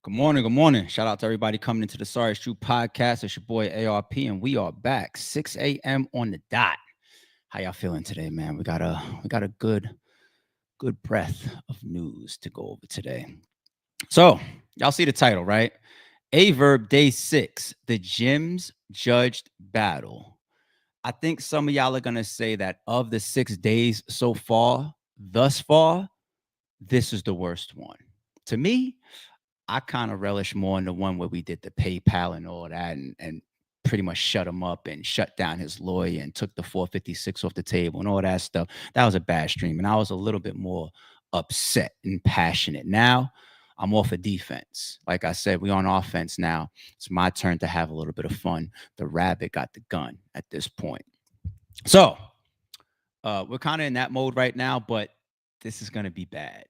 Good morning. Good morning. Shout out to everybody coming into the Sorry It's True podcast. It's your boy ARP, and we are back 6 a.m. on the dot. How y'all feeling today, man? We got a good breath of news to go over today. So y'all see the title, right? Aye Verb Day 6, the Jimz judged battle. I think some of y'all are gonna say that of the 6 days so far, thus far, this is the worst one. To me, I kind of relish more in the one where we did the PayPal and all that and pretty much shut him up and shut down his lawyer and took the 456 off the table and all that stuff. That was a bad stream. And I was a little bit more upset and passionate. Now I'm off of defense. Like I said, we on offense now. It's my turn to have a little bit of fun. The rabbit got the gun at this point. So we're kind of in that mode right now, but this is going to be bad.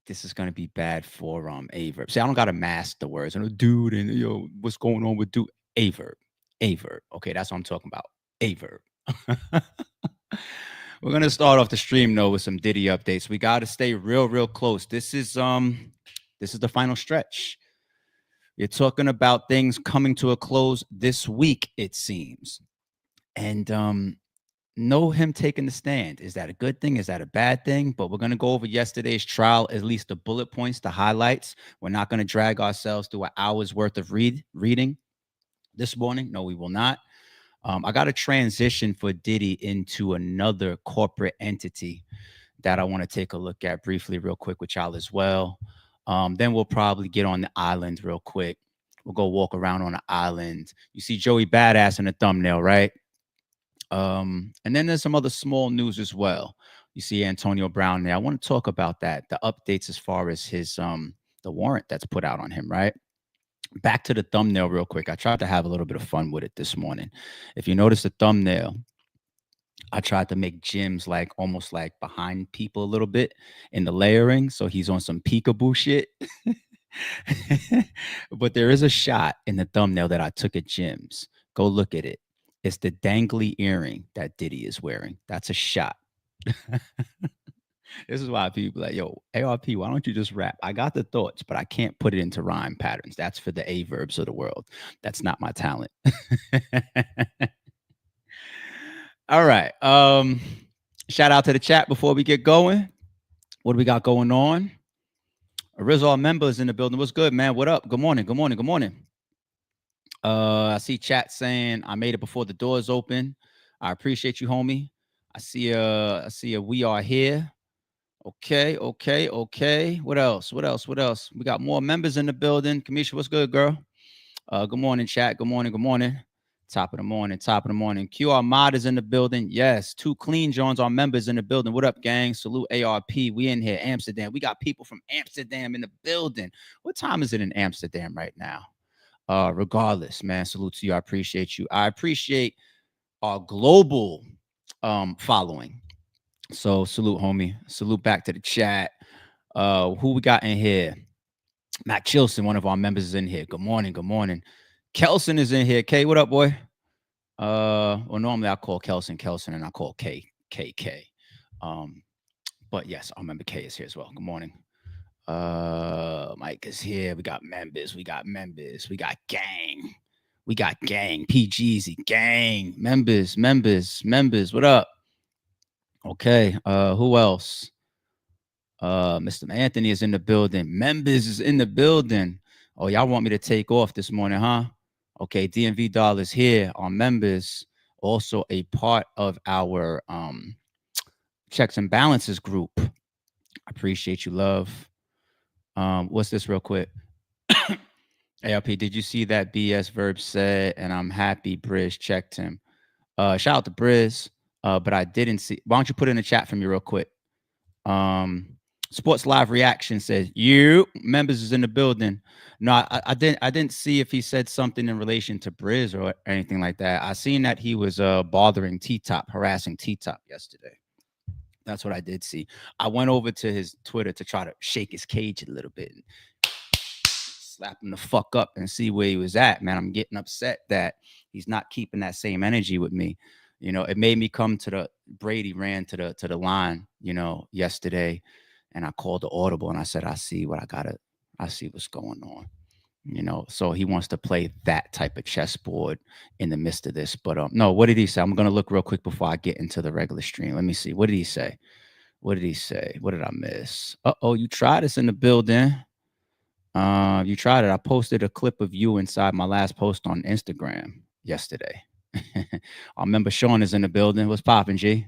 This is gonna be bad for Aye Verb. See, I don't gotta mask the words. And dude, and what's going on with dude? Aye Verb. Aye Verb. Okay, that's what I'm talking about. Aye Verb. We're gonna start off the stream though with some Diddy updates. We gotta stay real close. This is the final stretch. You're talking about things coming to a close this week, it seems. And know him taking the stand. Is that a good thing? Is that a bad thing? But we're going to go over yesterday's trial, at least the bullet points, the highlights. We're not going to drag ourselves through an hour's worth of reading this morning. No, we will not. I got a transition for Diddy into another corporate entity that I want to take a look at briefly real quick with y'all as well. Then we'll probably get on the island real quick. We'll go walk around on the island. You see Joey Badass in the thumbnail, right? And then there's some other small news as well. You see Antonio Brown there. I want to talk about that, the updates as far as his the warrant that's put out on him, right? Back to the thumbnail real quick. I tried to have a little bit of fun with it this morning. If you notice the thumbnail, I tried to make Jimz like almost like behind people a little bit in the layering. So he's on some peekaboo shit. But there is a shot in the thumbnail that I took at Jimz. Go look at it. It's the dangly earring that Diddy is wearing. That's a shot. This is why people like, yo, ARP, why don't you just rap? I got the thoughts, but I can't put it into rhyme patterns. That's for the Aye Verbs of the world. That's not my talent. All right. Shout out to the chat before we get going. What do we got going on? Rizal members in the building. What's good, man? What up? Good morning. Good morning. Good morning. I see chat saying I made it before the doors open. I appreciate you, homie. I see a we are here. Okay. What else? We got more members in the building. Kamisha, what's good, girl? Good morning, chat. Good morning. Top of the morning. QR Mod is in the building. Yes, two clean Jones are members in the building. What up, gang? Salute ARP. We in here, Amsterdam. We got people from Amsterdam in the building. What time is it in Amsterdam right now? Regardless, man, salute to you. I appreciate you. I appreciate our global following. So salute, homie. Salute back to the chat. Who we got in here? Matt Chilson, one of our members, is in here. Good morning. Kelson is in here. K, what up, boy? Well, normally I call Kelson, and I call K. But yes, I remember K is here as well. Good morning. Mike is here. We got members. We got gang. PGZ gang. Members. What up? Okay. Who else? Mr. Anthony is in the building. Members is in the building. Oh, y'all want me to take off this morning, huh? Okay. DMV Dollars here. Our members, also a part of our checks and balances group. I appreciate you, love. What's this real quick? ARP, did you see that BS Verb said, and I'm happy Briz checked him? Shout out to Briz, but I didn't see. Why don't you put it in the chat for me real quick? Sports Live Reaction says, you members is in the building. No, I didn't see if he said something in relation to Briz or anything like that. I seen that he was bothering T-Top, harassing T-Top yesterday. That's what I did see. I went over to his Twitter to try to shake his cage a little bit and slap him the fuck up and see where he was at, man. I'm getting upset that he's not keeping that same energy with me. You know, it made me come to the Brady ran to the line, you know, yesterday, and I called the audible and I said, I see what I gotta I see what's going on. So he wants to play that type of chessboard in the midst of this. But no, what did he say? I'm gonna look real quick before I get into the regular stream. Let me see. What did he say? What did he say? What did I miss? Oh, you tried us in the building. You tried it. I posted a clip of you inside my last post on Instagram yesterday. I remember Sean is in the building. What's popping, G?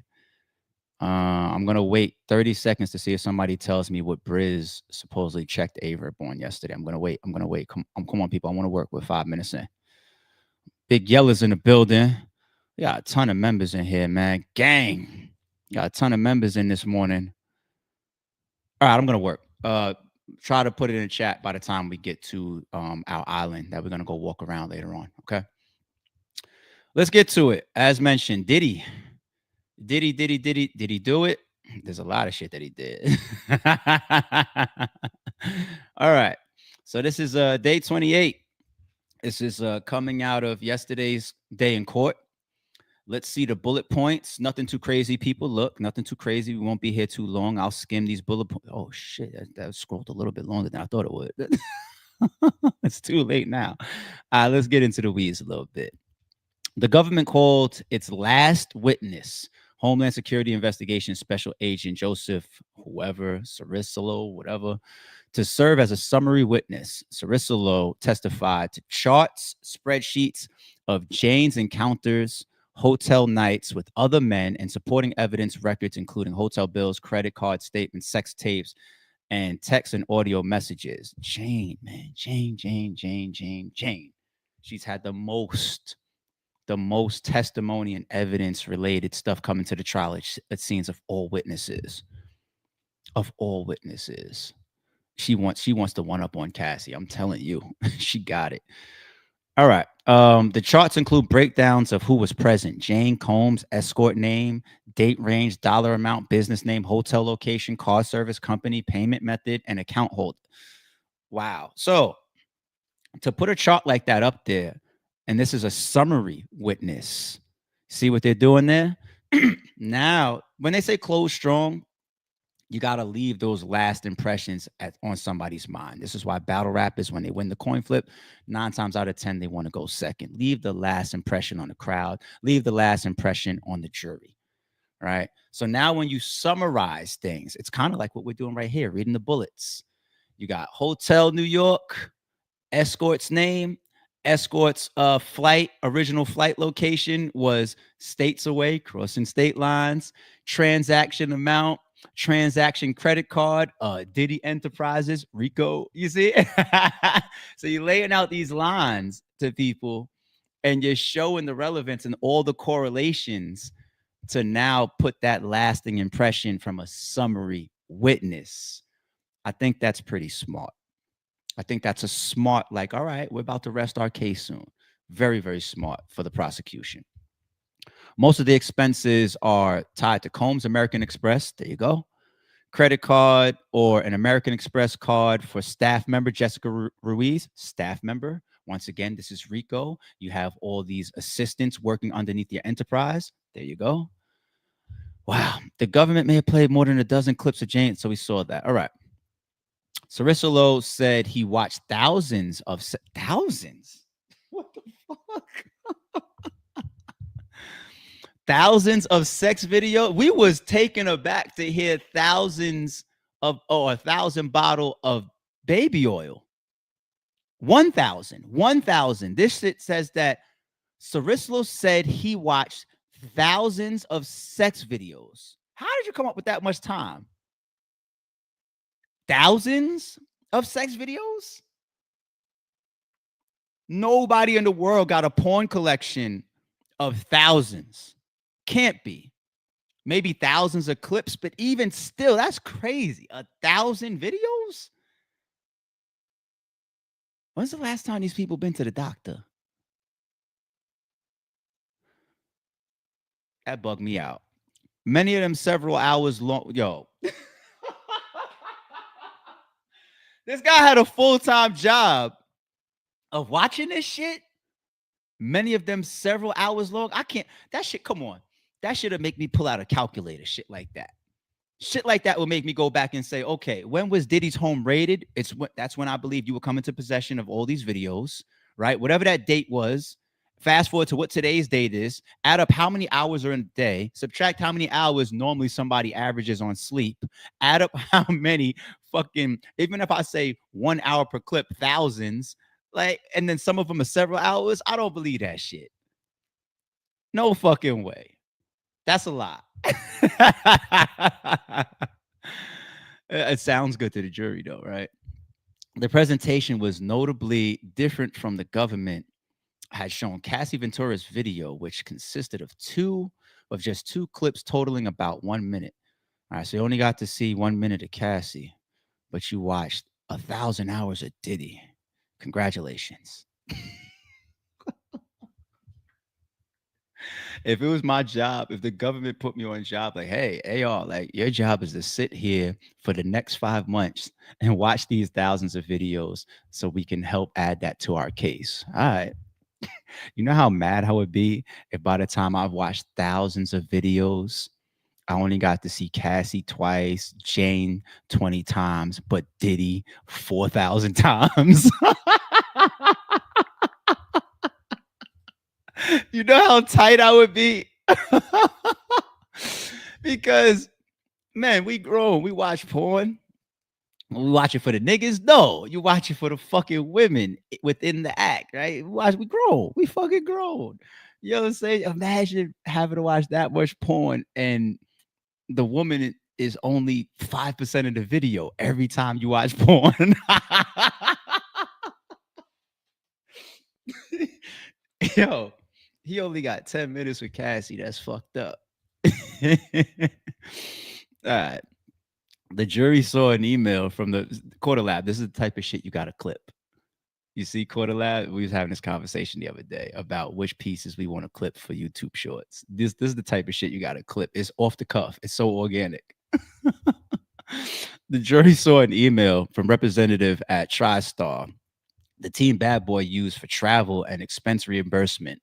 I'm gonna wait 30 seconds to see if somebody tells me what Briz supposedly checked Aye Verb on yesterday. I'm gonna wait. Come on, people. I want to work with 5 minutes in. Big Yella's in the building. We got a ton of members in here, man. Gang. Got a ton of members in this morning. All right, I'm gonna work. Try to put it in the chat by the time we get to our island that we're gonna go walk around later on. Okay. Let's get to it. As mentioned, Diddy did he do it? There's a lot of shit that he did. All right. So this is day 28. This is coming out of yesterday's day in court. Let's see the bullet points. Nothing too crazy, people. Look, nothing too crazy. We won't be here too long. I'll skim these bullet points. Oh, shit. That scrolled a little bit longer than I thought it would. It's too late now. Let's get into the weeds a little bit. The government called its last witness, Homeland Security Investigation Special Agent Joseph, whoever, Sarissolo, whatever, to serve as a summary witness. Sarissolo testified to charts, spreadsheets of Jane's encounters, hotel nights with other men, and supporting evidence records, including hotel bills, credit card statements, sex tapes, and text and audio messages. Jane, man, Jane. She's had the most testimony and evidence related stuff coming to the trial. It seems of all witnesses. She wants to one up on Cassie. I'm telling you, she got it. All right. The charts include breakdowns of who was present: Jane Combs, escort name, date range, dollar amount, business name, hotel location, car service company, payment method, and account holder. Wow. So to put a chart like that up there, and this is a summary witness. See what they're doing there? Now, when they say close strong, you got to leave those last impressions on somebody's mind. This is why battle rappers, when they win the coin flip, 9 times out of 10, they want to go second. Leave the last impression on the crowd. Leave the last impression on the jury, right? So now when you summarize things, it's kind of like what we're doing right here, reading the bullets. You got Hotel New York, escort's name, escort's original flight location was states away, crossing state lines, transaction amount, transaction credit card, Diddy Enterprises, Rico. You see? So you're laying out these lines to people and you're showing the relevance and all the correlations to now put that lasting impression from a summary witness. I think that's pretty smart. I think that's a smart, like, all right, we're about to rest our case soon. Very, very smart for the prosecution. Most of the expenses are tied to Combs American Express. There you go. Credit card or an American Express card for staff member Jessica Ruiz, staff member. Once again, this is Rico. You have all these assistants working underneath your enterprise. There you go. Wow. The government may have played more than a dozen clips of Jane, so we saw that. All right. Sarissolo said he watched thousands. What the fuck? Thousands of sex videos. We was taken aback to hear thousands of 1,000 bottle of baby oil. 1,000. This shit says that Sarissolo said he watched thousands of sex videos. How did you come up with that much time? Thousands of sex videos? Nobody in the world got a porn collection of thousands. Can't be. Maybe thousands of clips, but even still, that's crazy. 1,000 videos? When's the last time these people been to the doctor? That bugged me out. Many of them several hours long. Yo. This guy had a full-time job of watching this shit. Many of them several hours long. I can't. That shit, come on. That should have make me pull out a calculator, shit like that. Shit like that will make me go back and say, okay, when was Diddy's home raided? That's when I believe you will come into possession of all these videos, right? Whatever that date was. Fast forward to what today's date is. Add up how many hours are in a day. Subtract how many hours normally somebody averages on sleep. Add up how many fucking, even if I say 1 hour per clip, thousands, like, and then some of them are several hours. I don't believe that shit. No fucking way. That's a lot. It sounds good to the jury, though, right? The presentation was notably different from the government had shown Cassie Ventura's video, which consisted of just two clips totaling about 1 minute. All right, so you only got to see 1 minute of Cassie, but you watched 1,000 hours of Diddy. Congratulations. If it was my job, if the government put me on a job, like, hey, AR, like your job is to sit here for the next 5 months and watch these thousands of videos so we can help add that to our case. All right. You know how mad I would be if by the time I've watched thousands of videos, I only got to see Cassie twice, Jane 20 times, but Diddy 4,000 times. You know how tight I would be? Because, man, we grown. We watch porn. We watch it for the niggas. No, you watch it for the fucking women within the act, right? We grown. We fucking grown. You know what I'm saying? Imagine having to watch that much porn and the woman is only 5% of the video every time you watch porn. Yo, he only got 10 minutes with Cassie. That's fucked up. All right. The jury saw an email from the Quarter Lab. This is the type of shit you got to clip. You see, Quarter Lab, we was having this conversation the other day about which pieces we want to clip for YouTube Shorts. This is the type of shit you got to clip. It's off the cuff. It's so organic. The jury saw an email from representative at TriStar, the team Bad Boy used for travel and expense reimbursement,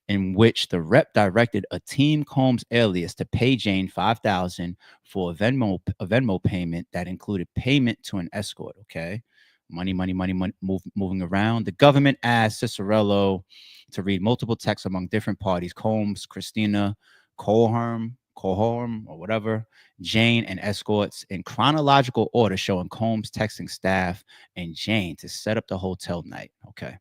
in which the rep directed a Team Combs alias to pay Jane $5,000 for a Venmo payment that included payment to an escort. Okay, money, moving around. The government asked Cicerello to read multiple texts among different parties: Combs, Christina, Colharm, or whatever, Jane, and escorts in chronological order, showing Combs texting staff and Jane to set up the hotel night. Okay.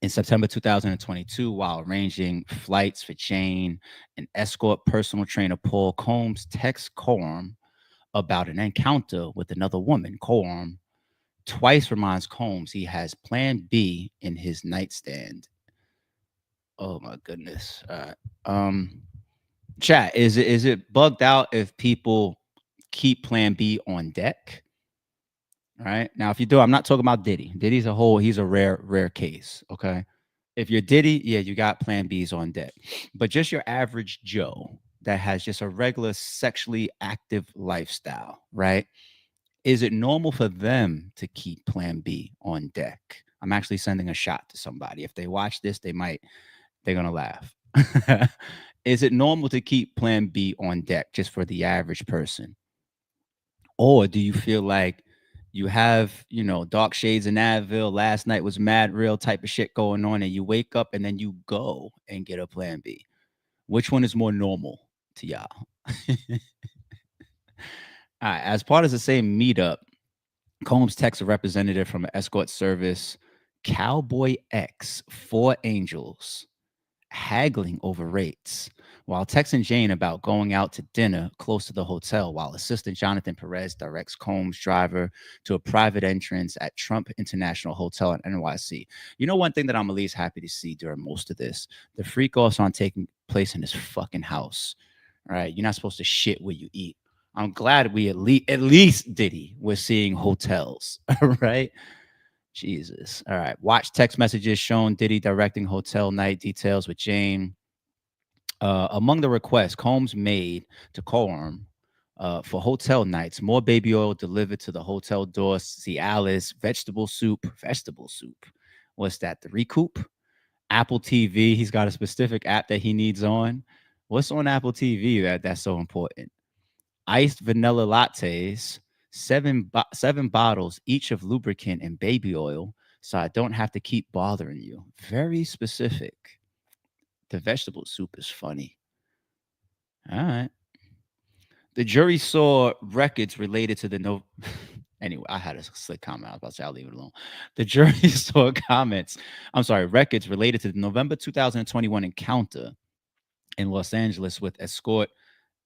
In September 2022, while arranging flights for Jane, an escort personal trainer, Paul Combs, texts Coram about an encounter with another woman. Coram twice reminds Combs he has Plan B in his nightstand. Oh my goodness. Chat, is it bugged out if people keep Plan B on deck? Right now, if you do, I'm not talking about Diddy. Diddy's he's a rare case. Okay. If you're Diddy, yeah, you got Plan Bs on deck. But just your average Joe that has just a regular sexually active lifestyle, right? Is it normal for them to keep Plan B on deck? I'm actually sending a shot to somebody. If they watch this, they're gonna laugh. Is it normal to keep Plan B on deck just for the average person? Or do you feel like you have, dark shades in Advil, last night was mad real type of shit going on, and you wake up and then you go and get a Plan B? Which one is more normal to y'all? All right, as part of the same meetup, Combs texts a representative from an escort service, Cowboy X, 4 Angels, haggling over rates, while texting Jane about going out to dinner close to the hotel, while assistant Jonathan Perez directs Combs' driver to a private entrance at Trump International Hotel in NYC. You know, one thing that I'm at least happy to see during most of this, the freak offs aren't taking place in this fucking house. All right, you're not supposed to shit where you eat. I'm glad we at least Diddy, we're seeing hotels. Right. Jesus. All right. Watch text messages showing Diddy directing hotel night details with Jane. Among the requests Combs made to Coram for hotel nights, more baby oil delivered to the hotel door. Cialis, vegetable soup. What's that? The Recoup? Apple TV. He's got a specific app that he needs on. What's on Apple TV that's so important? iced vanilla lattes, seven bottles each of lubricant and baby oil, so I don't have to keep bothering you. Very specific. The vegetable soup is funny. All right. The jury saw records related to the no. Anyway, I had a slick comment. I was about to say I'll leave it alone. The jury saw comments. I'm sorry, records related to the November 2021 encounter in Los Angeles with escort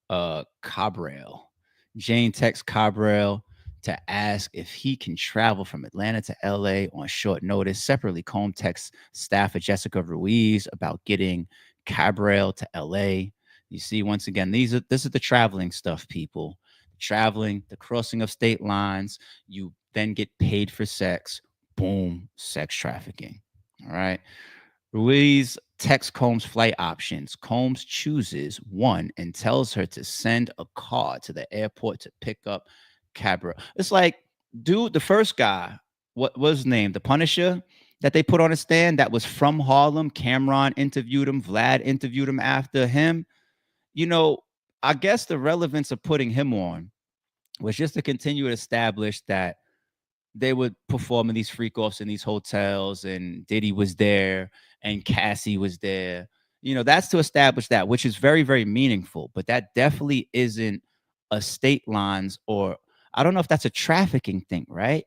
Cabral. Jane texts Cabral to ask if he can travel from Atlanta to LA on short notice. Separately, Combe texts staffer Jessica Ruiz about getting Cabral to LA. You see, once again, this is the traveling stuff, people. Traveling, the crossing of state lines. You then get paid for sex. Boom, sex trafficking. All right. Ruiz texts Combs flight options. Combs chooses one and tells her to send a car to the airport to pick up Cabra. It's like, dude, the first guy, what was his name? The Punisher that they put on a stand that was from Harlem. Cameron interviewed him. Vlad interviewed him after him. You know, I guess the relevance of putting him on was just to continue to establish that they would perform in these freak offs in these hotels, and Diddy was there and Cassie was there. You know, that's to establish that, which is very, very meaningful. But that definitely isn't a state lines, or I don't know if that's a trafficking thing, right?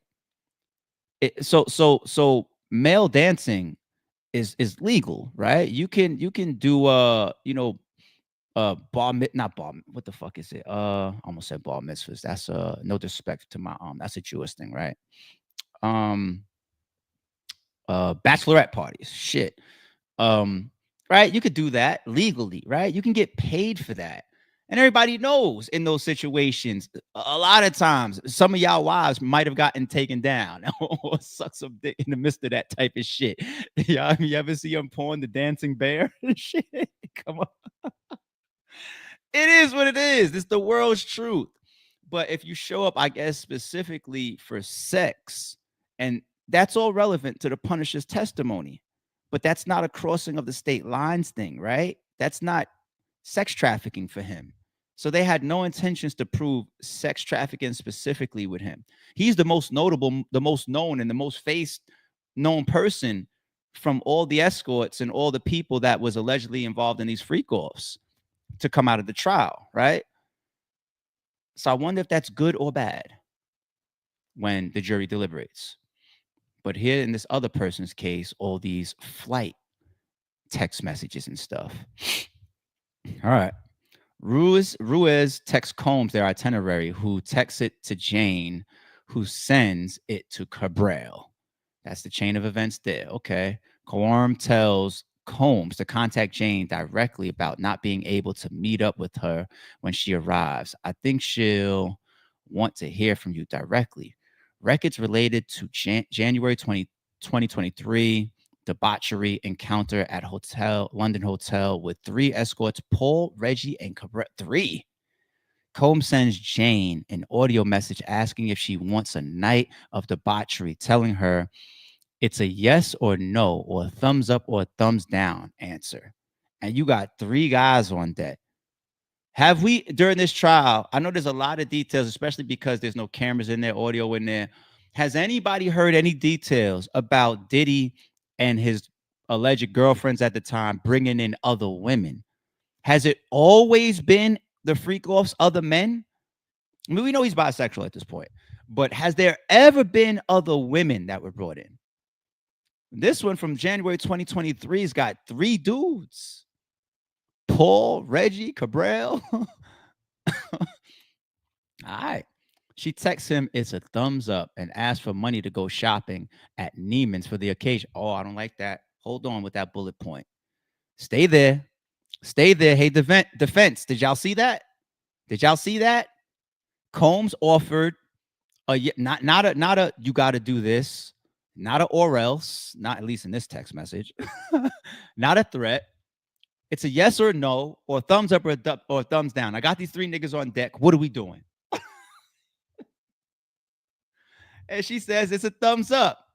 So male dancing is legal, right? You can do not bar, what the fuck is it? Almost said bar mitzvahs. That's no disrespect to my that's a Jewish thing, right? Um Bachelorette parties. Shit. Um, right? You could do that legally, right? You can get paid for that. And everybody knows in those situations, a lot of times, some of y'all wives might have gotten taken down or suck some dick in the midst of that type of shit. Y'all, you ever see him porn the dancing bear and shit? Come on. It is what it is. It's the world's truth. But if you show up, I guess, specifically for sex, and that's all relevant to the Punisher's testimony, but that's not a crossing of the state lines thing, right? That's not sex trafficking for him. So they had no intentions to prove sex trafficking specifically with him. He's the most notable, the most known, and the most faced known person from all the escorts and all the people that was allegedly involved in these freak offs to come out of the trial, right? So I wonder if that's good or bad when the jury deliberates. But here in this other person's case, all these flight text messages and stuff. All right. Ruiz texts Combs their itinerary, who texts it to Jane, who sends it to Cabral. That's the chain of events there. Okay. Coram tells Combs to contact Jane directly about not being able to meet up with her when she arrives. I think she'll want to hear from you directly. Records related to January 2023 debauchery encounter at London Hotel with three escorts, Paul, Reggie, and Cabret. Three. Combs sends Jane an audio message asking if she wants a night of debauchery, telling her it's a yes or no, or a thumbs up or a thumbs down answer. And you got three guys on deck. Have we, during this trial, I know there's a lot of details, especially because there's no cameras in there, audio in there. Has anybody heard any details about Diddy and his alleged girlfriends at the time bringing in other women? Has it always been the freak offs, other men? I mean, we know he's bisexual at this point, but has there ever been other women that were brought in? This one from January 2023 has got three dudes: Paul, Reggie, Cabral. All right. She texts him, it's a thumbs up, and asks for money to go shopping at Neiman's for the occasion. Oh, I don't like that. Hold on with that bullet point. Stay there. Stay there. Hey, defense. Did y'all see that? Did y'all see that? Combs offered not a you got to do this, not a or else, not at least in this text message, not a threat. It's a yes or no, or thumbs up or thumbs down. I got these three niggas on deck. What are we doing? And she says it's a thumbs up.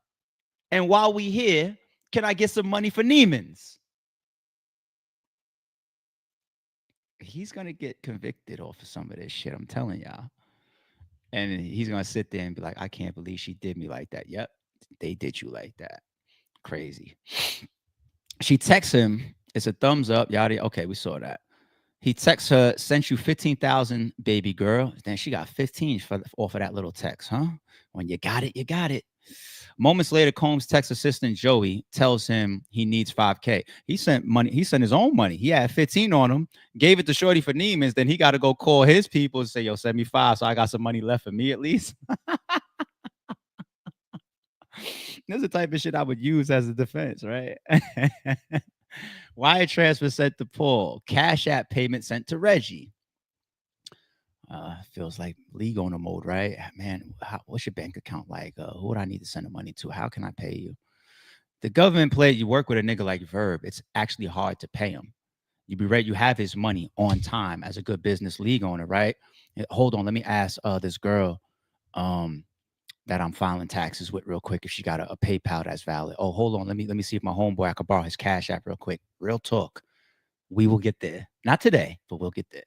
And while we here, can I get some money for Neiman's? he's gonna get convicted off of some of this shit. I'm telling y'all. And he's gonna sit there and be like, I can't believe she did me like that. Yep, they did you like that. Crazy. She texts him. It's a thumbs up. Yada. Okay, we saw that. He texts her, sent you 15,000, baby girl. Then she got 15 off of that little text, huh? When you got it, you got it. Moments later, Combs' text assistant Joey tells him he needs 5K. He sent money. He sent his own money. He had 15 on him, gave it to Shorty for Neiman's. Then he got to go call his people and say, yo, send me 5 so I got some money left for me at least. This is the type of shit I would use as a defense, right? Wire transfer sent to Paul. Cash app payment sent to Reggie. Feels like league owner mode, right? Man, what's your bank account like? Who would I need to send the money to? How can I pay you? The government play, you work with a nigga like Verb, it's actually hard to pay him. You be right, you have his money on time as a good business league owner, right? Hold on, let me ask this girl that I'm filing taxes with real quick if she got a PayPal that's valid. Oh, hold on, let me see if my homeboy I could borrow his cash app real quick. Real talk. We will get there. Not today, but we'll get there.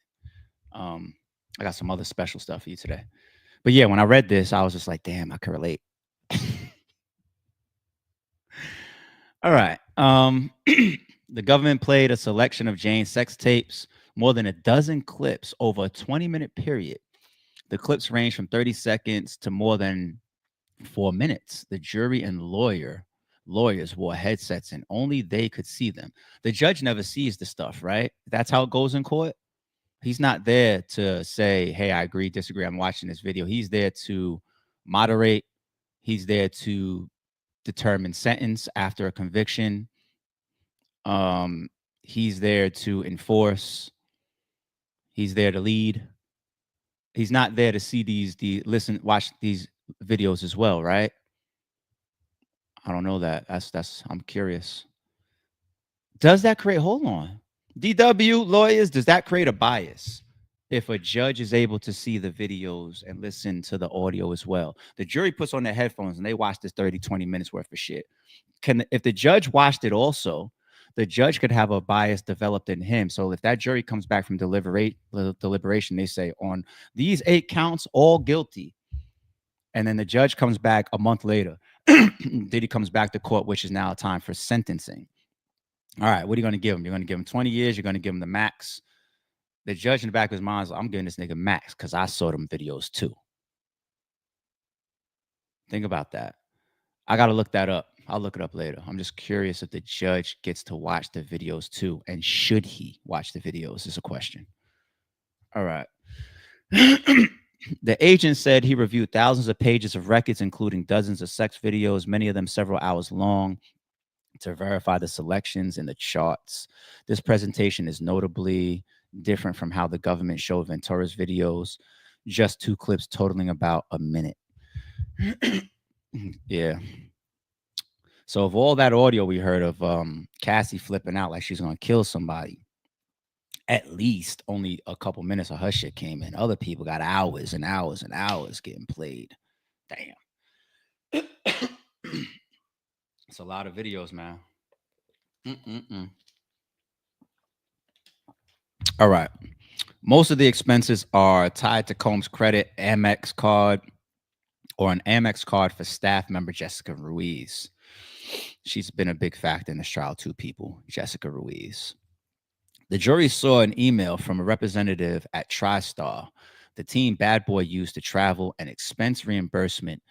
I got some other special stuff for you today. But yeah, when I read this, I was just like, damn, I can relate. All right. The government played a selection of Jane's sex tapes, more than a dozen clips over a 20-minute period. The clips range from 30 seconds to more than 4 minutes. The jury and lawyers wore headsets and only they could see them. The judge never sees the stuff, right? That's how it goes in court. He's not there to say, hey, I agree, disagree. I'm watching this video. He's there to moderate. He's there to determine sentence after a conviction. He's there to enforce. He's there to lead. He's not there to see watch these videos as well, right? I don't know that. I'm curious. Does that create, hold on, DW lawyers, does that create a bias if a judge is able to see the videos and listen to the audio as well? The jury puts on their headphones and they watch this 30, 20 minutes worth of shit. If the judge watched it also, the judge could have a bias developed in him. So if that jury comes back from deliberation, they say on these 8 counts, all guilty. And then the judge comes back a month later. Diddy comes back to court, which is now time for sentencing. All right, what are you going to give him? You're going to give him 20 years. You're going to give him the max. The judge in the back of his mind is like, I'm giving this nigga max because I saw them videos too. Think about that. I got to look that up. I'll look it up later. I'm just curious if the judge gets to watch the videos too. And should he watch the videos is a question. All right. The agent said he reviewed thousands of pages of records, including dozens of sex videos, many of them several hours long, to verify the selections and the charts. This presentation is notably different from how the government showed Ventura's videos, just 2 clips totaling about a minute. Yeah. So of all that audio we heard of Cassie flipping out like she's going to kill somebody, at least only a couple minutes of her shit came in. Other people got hours and hours and hours getting played. Damn. It's a lot of videos, man. All right. Most of the expenses are tied to Combs' credit, Amex card, or an Amex card for staff member Jessica Ruiz. She's been a big factor in this trial, 2 people, Jessica Ruiz. The jury saw an email from a representative at TriStar, the team Bad Boy used to travel, and expense reimbursement,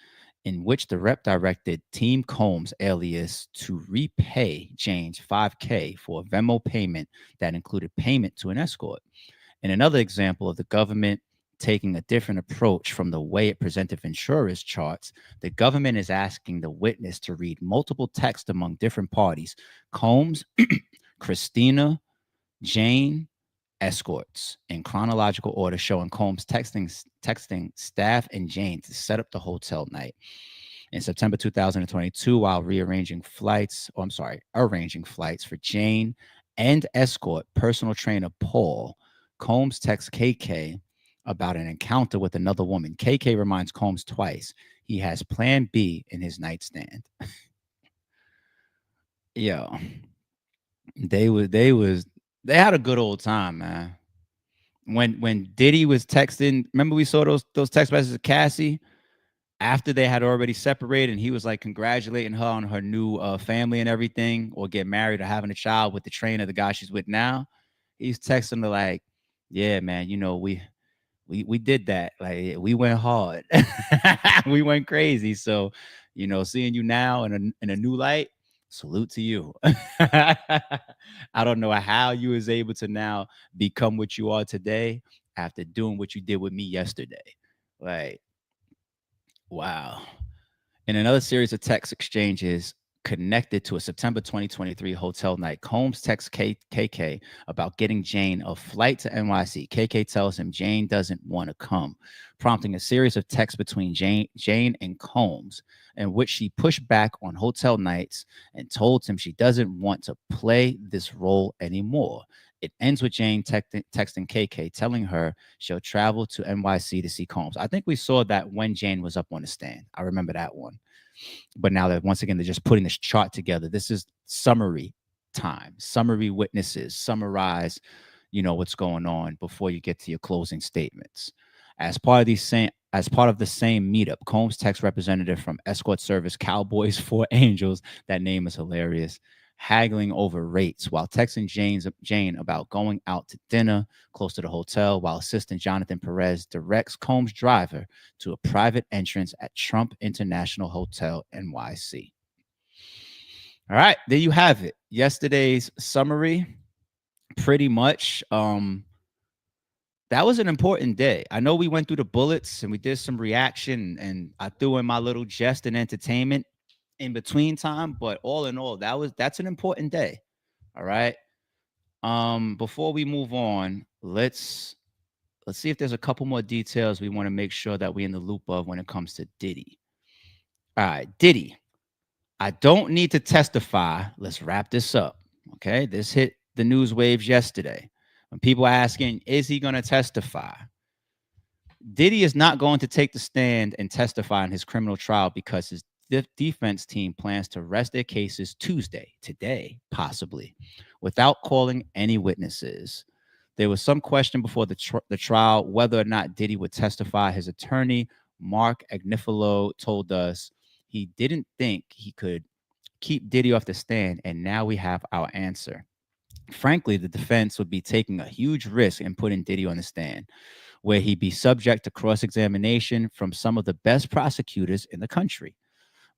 in which the rep directed Team Combs alias to repay James $5K for a Venmo payment that included payment to an escort. In another example of the government taking a different approach from the way it presented Ventura's charts, the government is asking the witness to read multiple texts among different parties: Combs, Christina, Jane, escorts, in chronological order, showing Combs texting staff and Jane to set up the hotel night. In September 2022, while arranging flights for Jane and escort personal trainer Paul, Combs texts KK about an encounter with another woman. KK reminds Combs twice he has plan B in his nightstand. Yo, they had a good old time, man. when Diddy was texting, remember we saw those text messages of Cassie after they had already separated, and he was like congratulating her on her new family and everything, or get married or having a child with the trainer, the guy she's with now. He's texting her like, "Yeah, man, we did that. Like we went hard, we went crazy. So, seeing you now in a new light, salute to you." I don't know how you was able to now become what you are today after doing what you did with me yesterday. Like, wow. In another series of text exchanges connected to a September 2023 hotel night, Combs texts KK about getting Jane a flight to NYC. KK tells him Jane doesn't want to come, prompting a series of texts between Jane and Combs, in which she pushed back on hotel nights and told him she doesn't want to play this role anymore. It ends with Jane texting KK, telling her she'll travel to NYC to see Combs. I think we saw that when Jane was up on the stand. I remember that one. But now that once again, they're just putting this chart together. This is summary time, summary witnesses, summarize, what's going on before you get to your closing statements. As part of the same meetup, Combs text representative from escort service Cowboys for Angels, that name is hilarious, haggling over rates while texting Jane about going out to dinner close to the hotel, while assistant Jonathan Perez directs Combs' driver to a private entrance at Trump International Hotel, NYC. All right, there you have it. Yesterday's summary, pretty much. That was an important day. I know we went through the bullets and we did some reaction, and I threw in my little jest and entertainment in between time, but all in all, that's an important day. All right. Before we move on, let's see if there's a couple more details we want to make sure that we're in the loop of when it comes to Diddy. All right, Diddy. I don't need to testify. Let's wrap this up. Okay. This hit the news waves yesterday. When people are asking, is he going to testify? Diddy is not going to take the stand and testify in his criminal trial because his defense team plans to rest their cases Tuesday, today, possibly, without calling any witnesses. There was some question before the trial whether or not Diddy would testify. His attorney, Mark Agnifilo, told us he didn't think he could keep Diddy off the stand, and now we have our answer. Frankly, the defense would be taking a huge risk in putting Diddy on the stand, where he'd be subject to cross-examination from some of the best prosecutors in the country.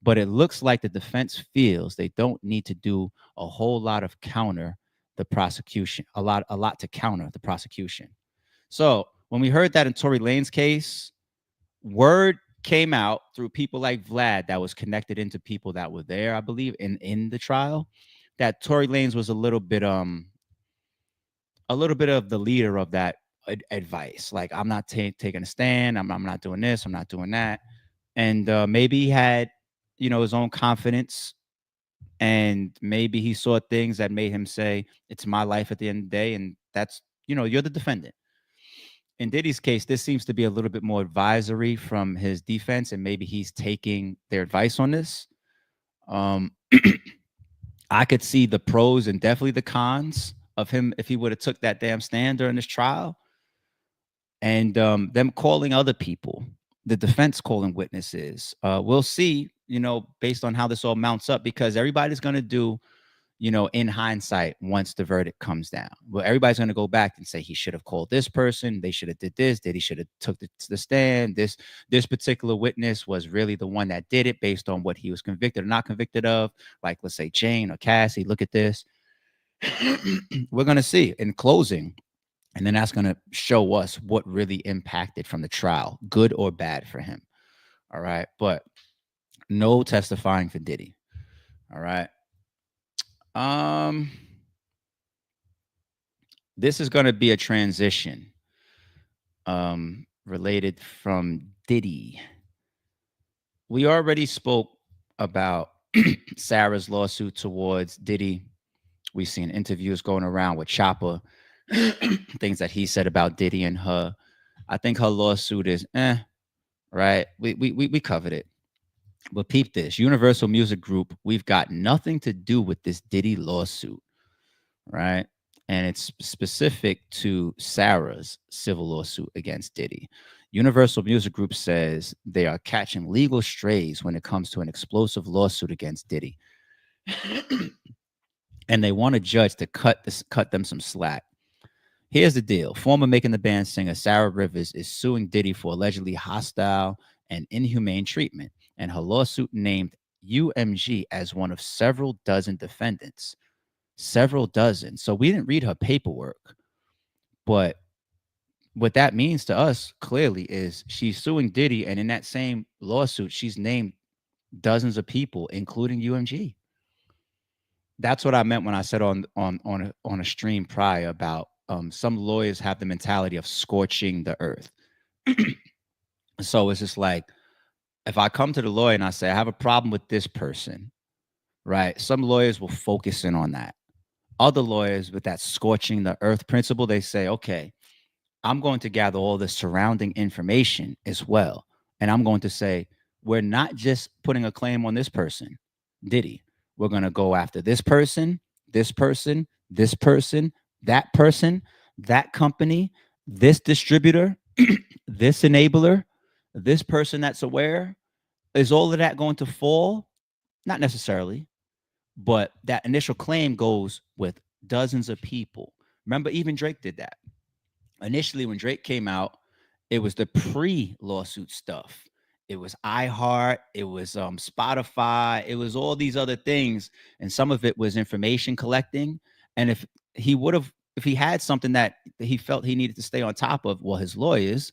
But it looks like the defense feels they don't need to do a whole lot of counter the prosecution, a lot to counter the prosecution. So when we heard that in Tory Lanez case, word came out through people like Vlad that was connected into people that were there, I believe, in the trial, that Tory Lanez was a little bit of the leader of that advice. Like, I'm not taking a stand. I'm not doing this. I'm not doing that. And maybe he had, his own confidence. And maybe he saw things that made him say, it's my life at the end of the day. And that's, you're the defendant. In Diddy's case, this seems to be a little bit more advisory from his defense. And maybe he's taking their advice on this. I could see the pros and definitely the cons of him if he would have took that damn stand during this trial, and them calling other people, the defense calling witnesses. We'll see, based on how this all mounts up, because everybody's going to do, in hindsight, once the verdict comes down. Well, everybody's going to go back and say he should have called this person. They should have did this. Diddy should have took the stand. This particular witness was really the one that did it based on what he was convicted or not convicted of. Like, let's say Jane or Cassie, look at this. We're going to see in closing. And then that's going to show us what really impacted from the trial, good or bad for him. All right. But no testifying for Diddy. All right. This is going to be a transition related from Diddy. We already spoke about Sarah's lawsuit towards Diddy. We've seen interviews going around with Chopper, things that he said about Diddy and her. I think her lawsuit is right? We covered it. But peep this, Universal Music Group, we've got nothing to do with this Diddy lawsuit, right? and it's specific to Sarah's civil lawsuit against Diddy. Universal Music Group says they are catching legal strays when it comes to an explosive lawsuit against Diddy. And they want a judge to cut them some slack. Here's the deal. Former Making the Band singer Sarah Rivers is suing Diddy for allegedly hostile and inhumane treatment, and her lawsuit named UMG as one of several dozen defendants. Several dozen. So we didn't read her paperwork, but what that means to us clearly is she's suing Diddy, and in that same lawsuit, she's named dozens of people, including UMG. That's what I meant when I said on a stream prior about some lawyers have the mentality of scorching the earth. So it's just like, if I come to the lawyer and I say I have a problem with this person, right? Some lawyers will focus in on that. Other lawyers, with that scorching the earth principle, they say, okay, I'm going to gather all the surrounding information as well. And I'm going to say, we're not just putting a claim on this person, Diddy. We're going to go after this person, this person, this person, that company, this distributor, this enabler, this person that's aware. Is all of that going to fall? Not necessarily, but that initial claim goes with dozens of people. Remember, even Drake did that. Initially, when Drake came out, it was the pre-lawsuit stuff. It was iHeart, it was Spotify, it was all these other things, and some of it was information collecting. And if he had something that he felt he needed to stay on top of, well, his lawyers,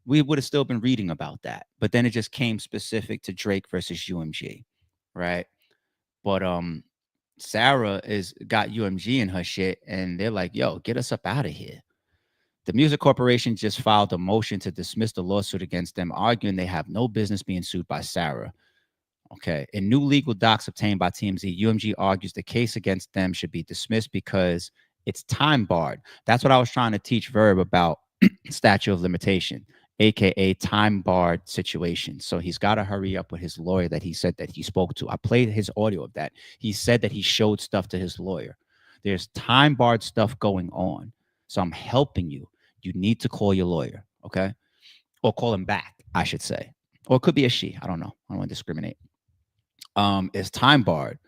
we would have still been reading about that. But then it just came specific to Drake versus UMG, right? But Sarah is got UMG in her shit, and they're like, "Yo, get us up out of here." The Music Corporation just filed a motion to dismiss the lawsuit against them, arguing they have no business being sued by Sarah. Okay. In new legal docs obtained by TMZ, UMG argues the case against them should be dismissed because it's time barred. That's what I was trying to teach Verb about statute of limitation, aka time barred situation. So he's got to hurry up with his lawyer that he said that he spoke to. I played his audio of that. He said that he showed stuff to his lawyer. There's time barred stuff going on. So I'm helping you. You need to call your lawyer, okay? Or call him back, I should say. Or it could be a she. I don't know. I don't want to discriminate. It's time barred.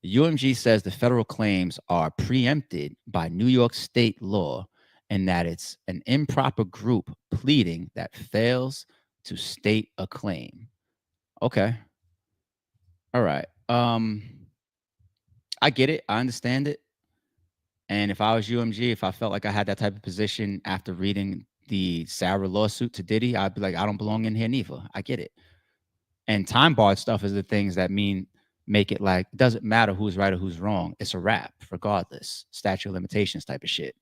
UMG says the federal claims are preempted by New York state law and that it's an improper group pleading that fails to state a claim. Okay. All right. I get it. I understand it. And if I was UMG, if I felt like I had that type of position after reading the Sarah lawsuit to Diddy, I'd be like, I don't belong in here neither. I get it. And time barred stuff is the things that make it like, it doesn't matter who's right or who's wrong. It's a wrap, regardless. Statute of limitations type of shit.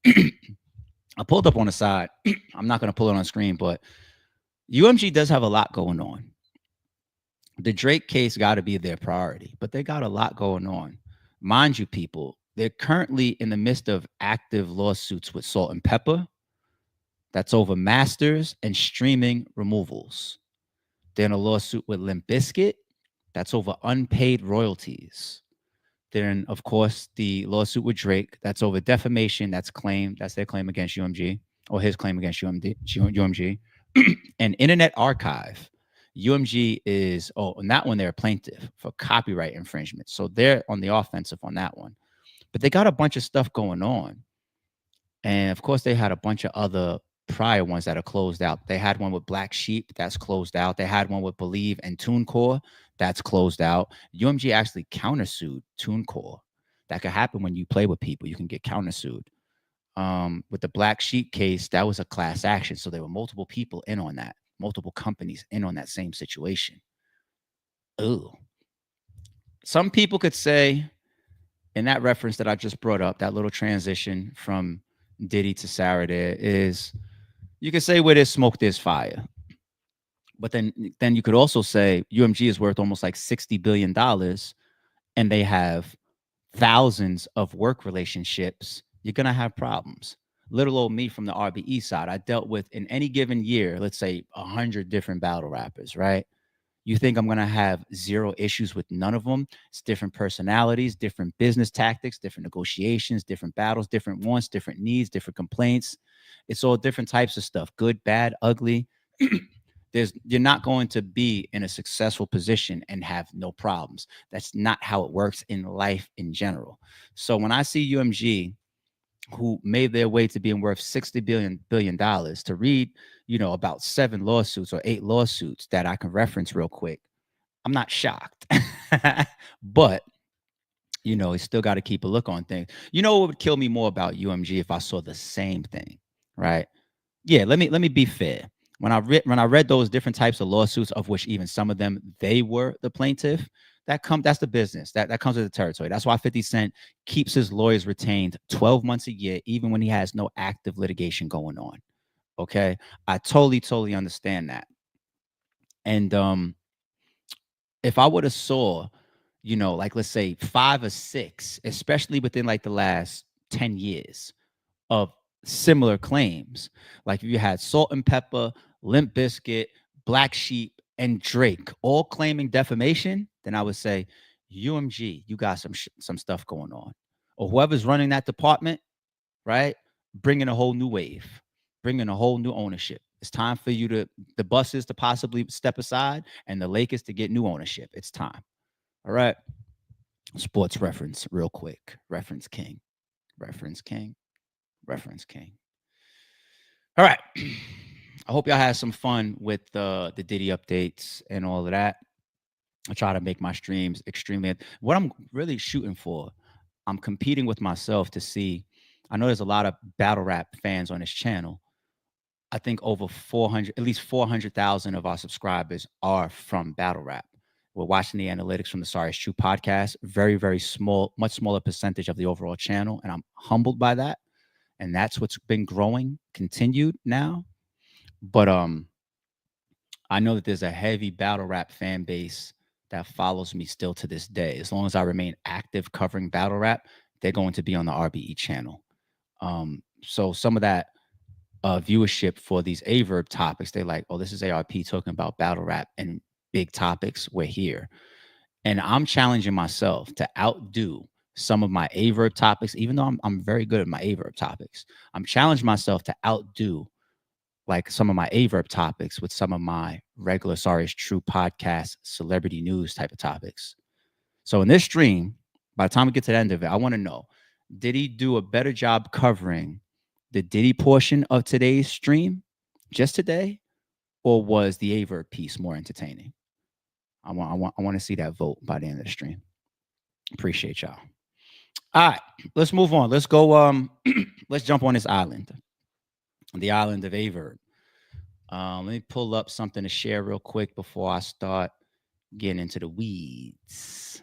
I pulled up on the side. I'm not going to pull it on screen, but UMG does have a lot going on. The Drake case got to be their priority, but they got a lot going on. Mind you, people, they're currently in the midst of active lawsuits with Salt and Pepper. That's over masters and streaming removals. They're in a lawsuit with Limp Bizkit. That's over unpaid royalties. They're in, of course, the lawsuit with Drake. That's over defamation. That's their claim against UMG, or his claim against UMG. And Internet Archive. UMG is, on that one, they're a plaintiff for copyright infringement. So they're on the offensive on that one. But they got a bunch of stuff going on. And of course, they had a bunch of other prior ones that are closed out. They had one with Black Sheep that's closed out. They had one with Believe and TuneCore that's closed out. UMG actually countersued TuneCore. That could happen when you play with people. You can get countersued. With the Black Sheep case, that was a class action. So there were multiple people in on that, multiple companies in on that same situation. Ooh. Some people could say, in that reference that I just brought up, that little transition from Diddy to Sarah there is, you could say where there's smoke, there's fire. But then you could also say UMG is worth almost like $60 billion and they have thousands of work relationships. You're going to have problems. Little old me from the RBE side, I dealt with in any given year, let's say 100 different battle rappers, right? You think I'm going to have zero issues with none of them? It's different personalities, different business tactics, different negotiations, different battles, different wants, different needs, different complaints. It's all different types of stuff, good, bad, ugly. You're not going to be in a successful position and have no problems. That's not how it works in life in general. So when I see UMG, who made their way to being worth $60 billion to read, about 7 lawsuits or 8 lawsuits that I can reference real quick, I'm not shocked. But you still got to keep a look on things. You know what would kill me more about UMG if I saw the same thing, right? Yeah, let me be fair. When I read those different types of lawsuits, of which even some of them they were the plaintiff, that's the business. That comes with the territory. That's why 50 Cent keeps his lawyers retained 12 months a year, even when he has no active litigation going on. Okay. I totally understand that. And if I would have saw, like let's say 5 or 6, especially within like the last 10 years, of similar claims. Like if you had Salt and Pepper, Limp Bizkit, Black Sheep, and Drake all claiming defamation, then I would say, UMG, you got some stuff going on. Or whoever's running that department, right? Bringing a whole new wave, bringing a whole new ownership. It's time for the buses to possibly step aside and the Lakers to get new ownership. It's time. All right. Sports reference, real quick. Reference King. Reference King. Reference King. All right. I hope y'all had some fun with the Diddy updates and all of that. I try to make my streams extremely. What I'm really shooting for, I'm competing with myself to see. I know there's a lot of battle rap fans on this channel. I think over 400, at least 400,000 of our subscribers are from battle rap. We're watching the analytics from the Sorry It's True podcast. Very, very small, much smaller percentage of the overall channel. And I'm humbled by that. And that's what's been growing, continued now. But I know that there's a heavy battle rap fan base that follows me still to this day. As long as I remain active covering battle rap, they're going to be on the RBE channel. So some of that viewership for these Aye Verb topics, they're like, oh, this is ARP talking about battle rap and big topics. We're here. And I'm challenging myself to outdo some of my Aye Verb topics, even though I'm very good at my Aye Verb topics. I'm challenging myself to outdo like some of my Aye Verb topics with some of my regular Sorry It's True podcast, celebrity news type of topics. So in this stream, by the time we get to the end of it, I want to know, did he do a better job covering the Diddy portion of today's stream just today, or was the Aye Verb piece more entertaining? I want to see that vote by the end of the stream. Appreciate y'all. All right, let's move on. Let's go. Let's jump on this island, the island of Aye Verb. Let me pull up something to share real quick before I start getting into the weeds.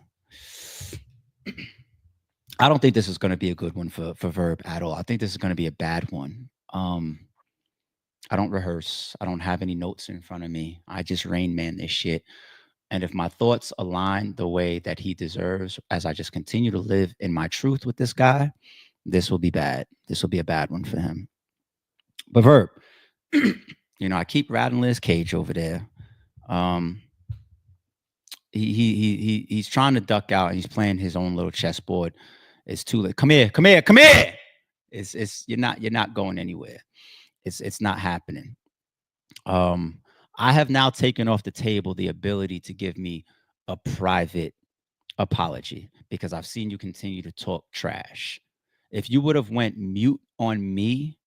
I don't think this is going to be a good one for Verb at all. I think this is going to be a bad one. I don't rehearse. I don't have any notes in front of me. I just Rain Man this shit. And if my thoughts align the way that he deserves, as I just continue to live in my truth with this guy, this will be bad. This will be a bad one for him. But Verb, I keep rattling his cage over there. He's trying to duck out and he's playing his own little chessboard. It's too late. Come here. It's you're not going anywhere. It's not happening. I have now taken off the table the ability to give me a private apology because I've seen you continue to talk trash. If you would have went mute on me,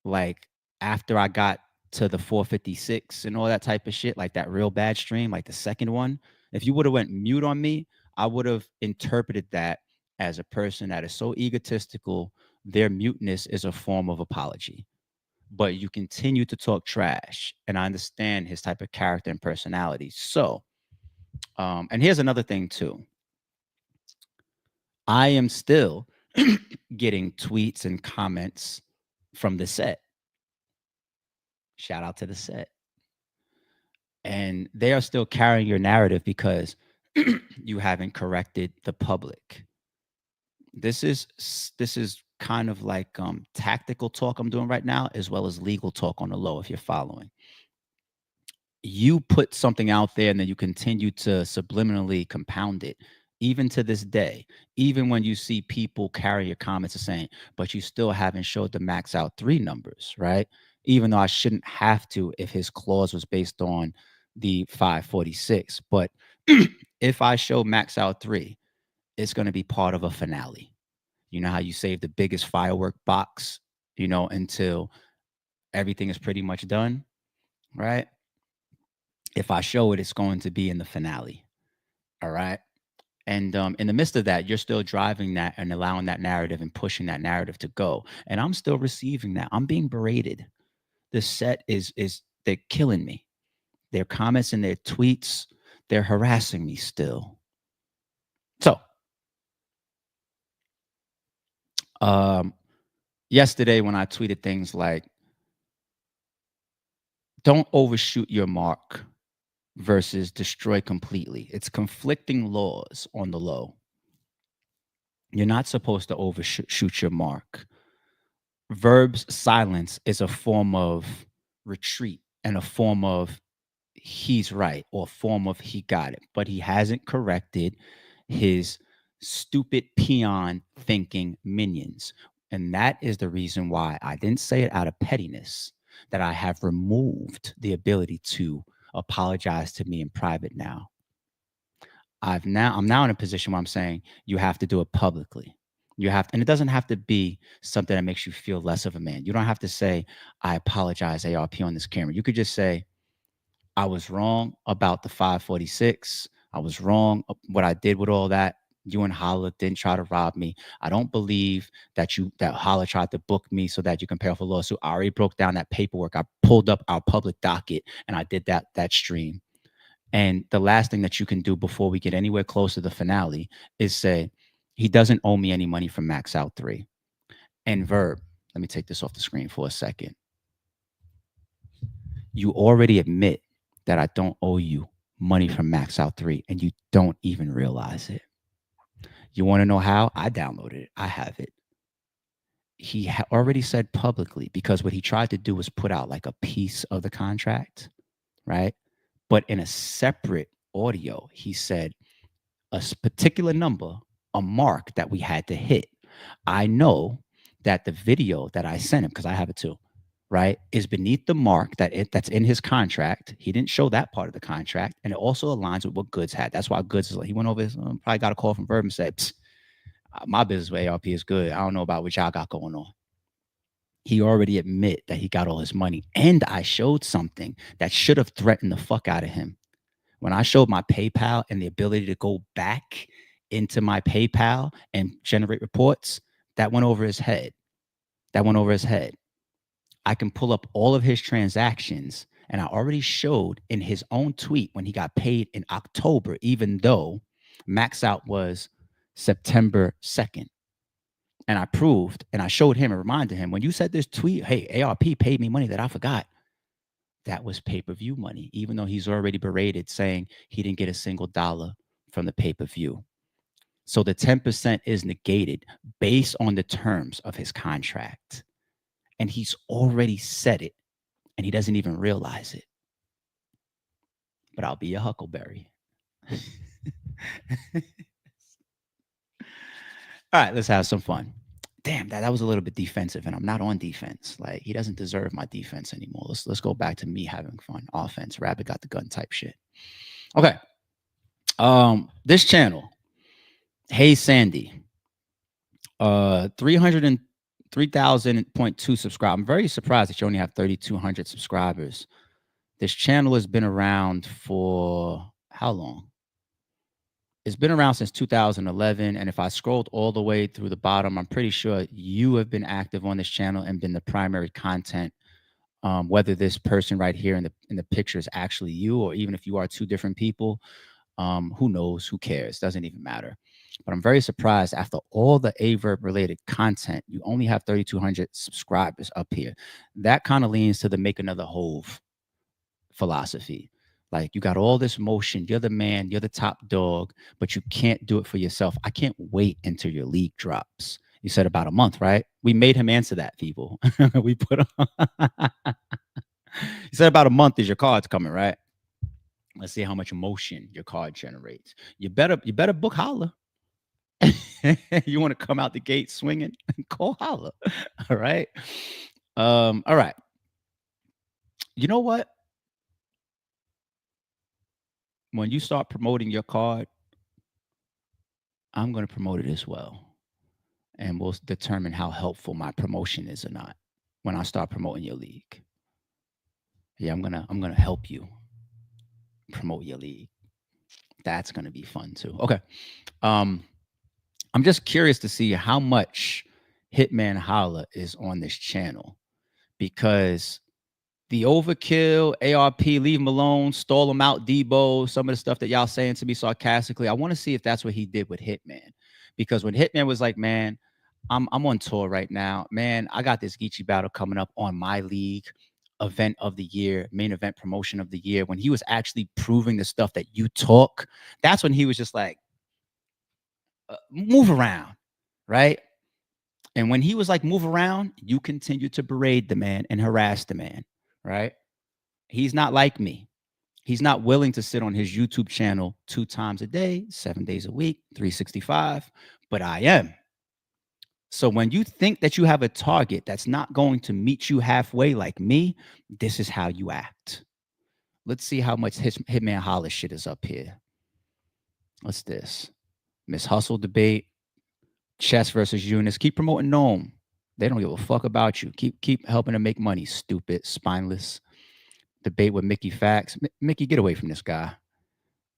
like after I got to the 456 and all that type of shit, like that real bad stream, like the second one, if you would have went mute on me, I would have interpreted that as a person that is so egotistical, their muteness is a form of apology. But you continue to talk trash, and I understand his type of character and personality. So, and here's another thing too. I am still getting tweets and comments from the set. Shout out to the set. And they are still carrying your narrative because you haven't corrected the public. This is kind of like tactical talk I'm doing right now, as well as legal talk on the low, if you're following. you put something out there and then you continue to subliminally compound it, even to this day. Even when you see people carry your comments the same, but you still haven't showed the max out 3 numbers, right? Even though I shouldn't have to if his clause was based on the 546. But if I show max out 3, it's going to be part of a finale. You know how you save the biggest firework box, until everything is pretty much done, right? If I show it, it's going to be in the finale. All right. And in the midst of that, you're still driving that and allowing that narrative and pushing that narrative to go. And I'm still receiving that. I'm being berated. The set is they're killing me. Their comments and their tweets, they're harassing me still. So yesterday when I tweeted things like, don't overshoot your mark versus destroy completely. It's conflicting laws on the low. You're not supposed to overshoot your mark. Verb's silence is a form of retreat and a form of he's right or a form of he got it, but he hasn't corrected his stupid peon thinking minions. And that is the reason why I didn't say it out of pettiness, that I have removed the ability to apologize to me in private now. I'm now in a position where I'm saying you have to do it publicly. You have, and it doesn't have to be something that makes you feel less of a man. You don't have to say, I apologize, ARP, on this camera. You could just say, I was wrong about the 546. I was wrong what I did with all that. You and Holla didn't try to rob me. I don't believe that Holla tried to book me so that you can pay off a lawsuit. I already broke down that paperwork. I pulled up our public docket and I did that stream. And the last thing that you can do before we get anywhere close to the finale is say, he doesn't owe me any money from Max Out 3. And Verb, let me take this off the screen for a second. You already admit that I don't owe you money from Max Out 3, and you don't even realize it. You want to know how? I downloaded it. I have it. He already said publicly, because what he tried to do was put out like a piece of the contract, right? But in a separate audio, he said a particular number, a mark that we had to hit. I know that the video that I sent him, because I have it too, right, is beneath the mark that's in his contract. He didn't show that part of the contract, and it also aligns with what Goods had. That's why Goods is like, he went over his, probably got a call from Verb and said, my business with ARP is good. I don't know about what y'all got going on. He already admit that he got all his money, and I showed something that should have threatened the fuck out of him. When I showed my PayPal and the ability to go back into my PayPal and generate reports, that went over his head. That went over his head. I can pull up all of his transactions, and I already showed in his own tweet when he got paid in October, even though max out was September 2nd. And I proved, and I showed him and reminded him, when you said this tweet, hey, ARP paid me money that I forgot, that was pay-per-view money, even though he's already berated saying he didn't get a single dollar from the pay-per-view. So the 10% is negated based on the terms of his contract. And he's already said it, and he doesn't even realize it. But I'll be a huckleberry. All right, let's have some fun. Damn, that was a little bit defensive, and I'm not on defense. Like, he doesn't deserve my defense anymore. Let's go back to me having fun. Offense, rabbit got the gun type shit. Okay. This channel, Hey Sandy, 303,000.2 subscribers. I'm very surprised that you only have 3,200 subscribers. This channel has been around for how long? It's been around since 2011. And if I scrolled all the way through the bottom, I'm pretty sure you have been active on this channel and been the primary content. Whether this person right here in the picture is actually you, or even if you are two different people, who knows? Who cares? Doesn't even matter. But I'm very surprised after all the Aye Verb related content, you only have 3,200 subscribers up here. That kind of leans to the make another Hove philosophy. Like, you got all this motion, you're the man, you're the top dog, but you can't do it for yourself. I can't wait until your league drops. You said about a month, right? We made him answer that, people. We put on. You said about a month is your cards coming, right? Let's see how much emotion your card generates. You better book holla. You want to come out the gate swinging? Call holla. All right. All right. You know what? When you start promoting your card, I'm going to promote it as well, and we'll determine how helpful my promotion is or not when I start promoting your league. Yeah, I'm gonna help you promote your league. That's gonna be fun too. Okay. Um, I'm just curious to see how much Hitman Holla is on this channel because the overkill, ARP, leave him alone, stall him out, Debo, some of the stuff that y'all saying to me sarcastically. I want to see if that's what he did with Hitman. Because when Hitman was like, man, I'm on tour right now. Man, I got this Geechee battle coming up on my league event of the year, main event promotion of the year. When he was actually proving the stuff that you talk, that's when he was just like, move around, right? And when he was like, move around, you continue to berate the man and harass the man, right? He's not like me. He's not willing to sit on his YouTube channel 2 times a day, 7 days a week, 365, but I am. So when you think that you have a target that's not going to meet you halfway like me, this is how you act. Let's see how much Hitman Holla shit is up here. What's this? Miss Hustle debate, Chess versus Eunice. Keep promoting Gnome. They don't give a fuck about you. Keep helping to make money, stupid, spineless. Debate with Mickey Fax. Mickey, get away from this guy.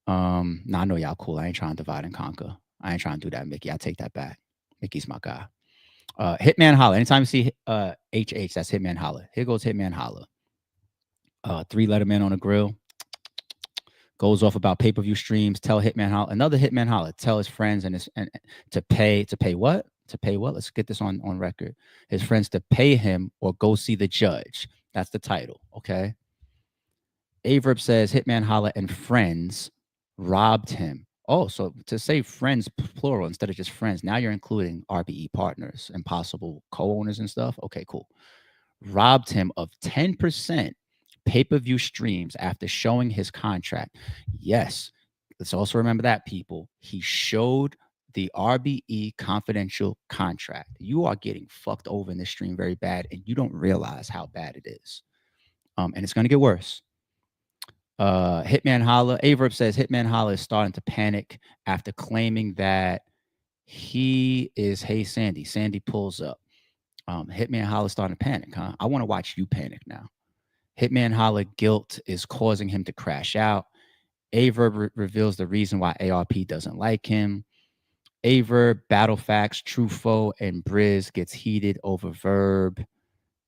I know y'all cool. I ain't trying to divide and conquer. I ain't trying to do that, Mickey. I take that back. Mickey's my guy. Hitman Holla. Anytime you see HH, that's Hitman Holla. Here goes Hitman Holla. 3-letter man on a grill. Goes off about pay-per-view streams. Tell Hitman Holla. Another Hitman Holla. Tell his friends and to pay what? To pay what? Let's get this on record. His friends to pay him or go see the judge. That's the title. Okay. Aye Verb says Hitman Holla and friends robbed him. Oh, so to say friends plural instead of just friends, now you're including RBE partners and possible co-owners and stuff. Okay, cool. Robbed him of 10% pay-per-view streams after showing his contract. Yes, let's also remember that, people. He showed the RBE confidential contract. You are getting fucked over in this stream very bad, and you don't realize how bad it is. And it's going to get worse. Hitman Holla. Aye Verb says Hitman Holla is starting to panic after claiming that he is Hey Sandy. Sandy pulls up. Hitman Holla starting to panic, huh? I want to watch you panic now. Hitman Holla guilt is causing him to crash out. Aye Verb reveals the reason why ARP doesn't like him. Aye Verb, Battle Facts, True Foe, and Briz gets heated over Verb.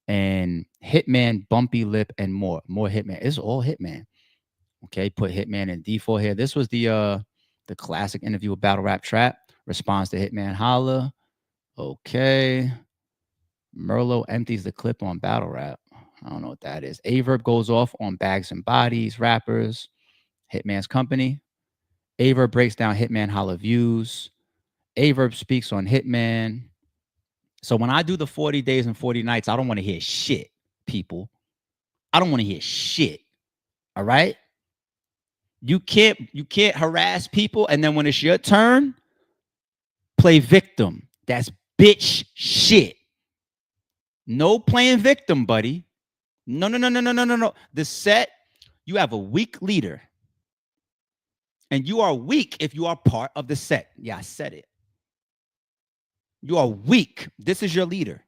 And Hitman, Bumpy Lip, and more. More Hitman. It's all Hitman. Okay, put Hitman in D4 here. This was the classic interview with Battle Rap Trap. Response to Hitman Holla. Okay. Merlot empties the clip on Battle Rap. I don't know what that is. Aye Verb goes off on Bags and Bodies, rappers, Hitman's company. Aye Verb breaks down Hitman Holla views. Aye Verb speaks on Hitman. So when I do the 40 days and 40 nights, I don't want to hear shit, people. I don't want to hear shit. All right? You can't harass people, and then when it's your turn, play victim. That's bitch shit. No playing victim, buddy. No. The set, you have a weak leader. And you are weak if you are part of the set. Yeah, I said it. You are weak. This is your leader.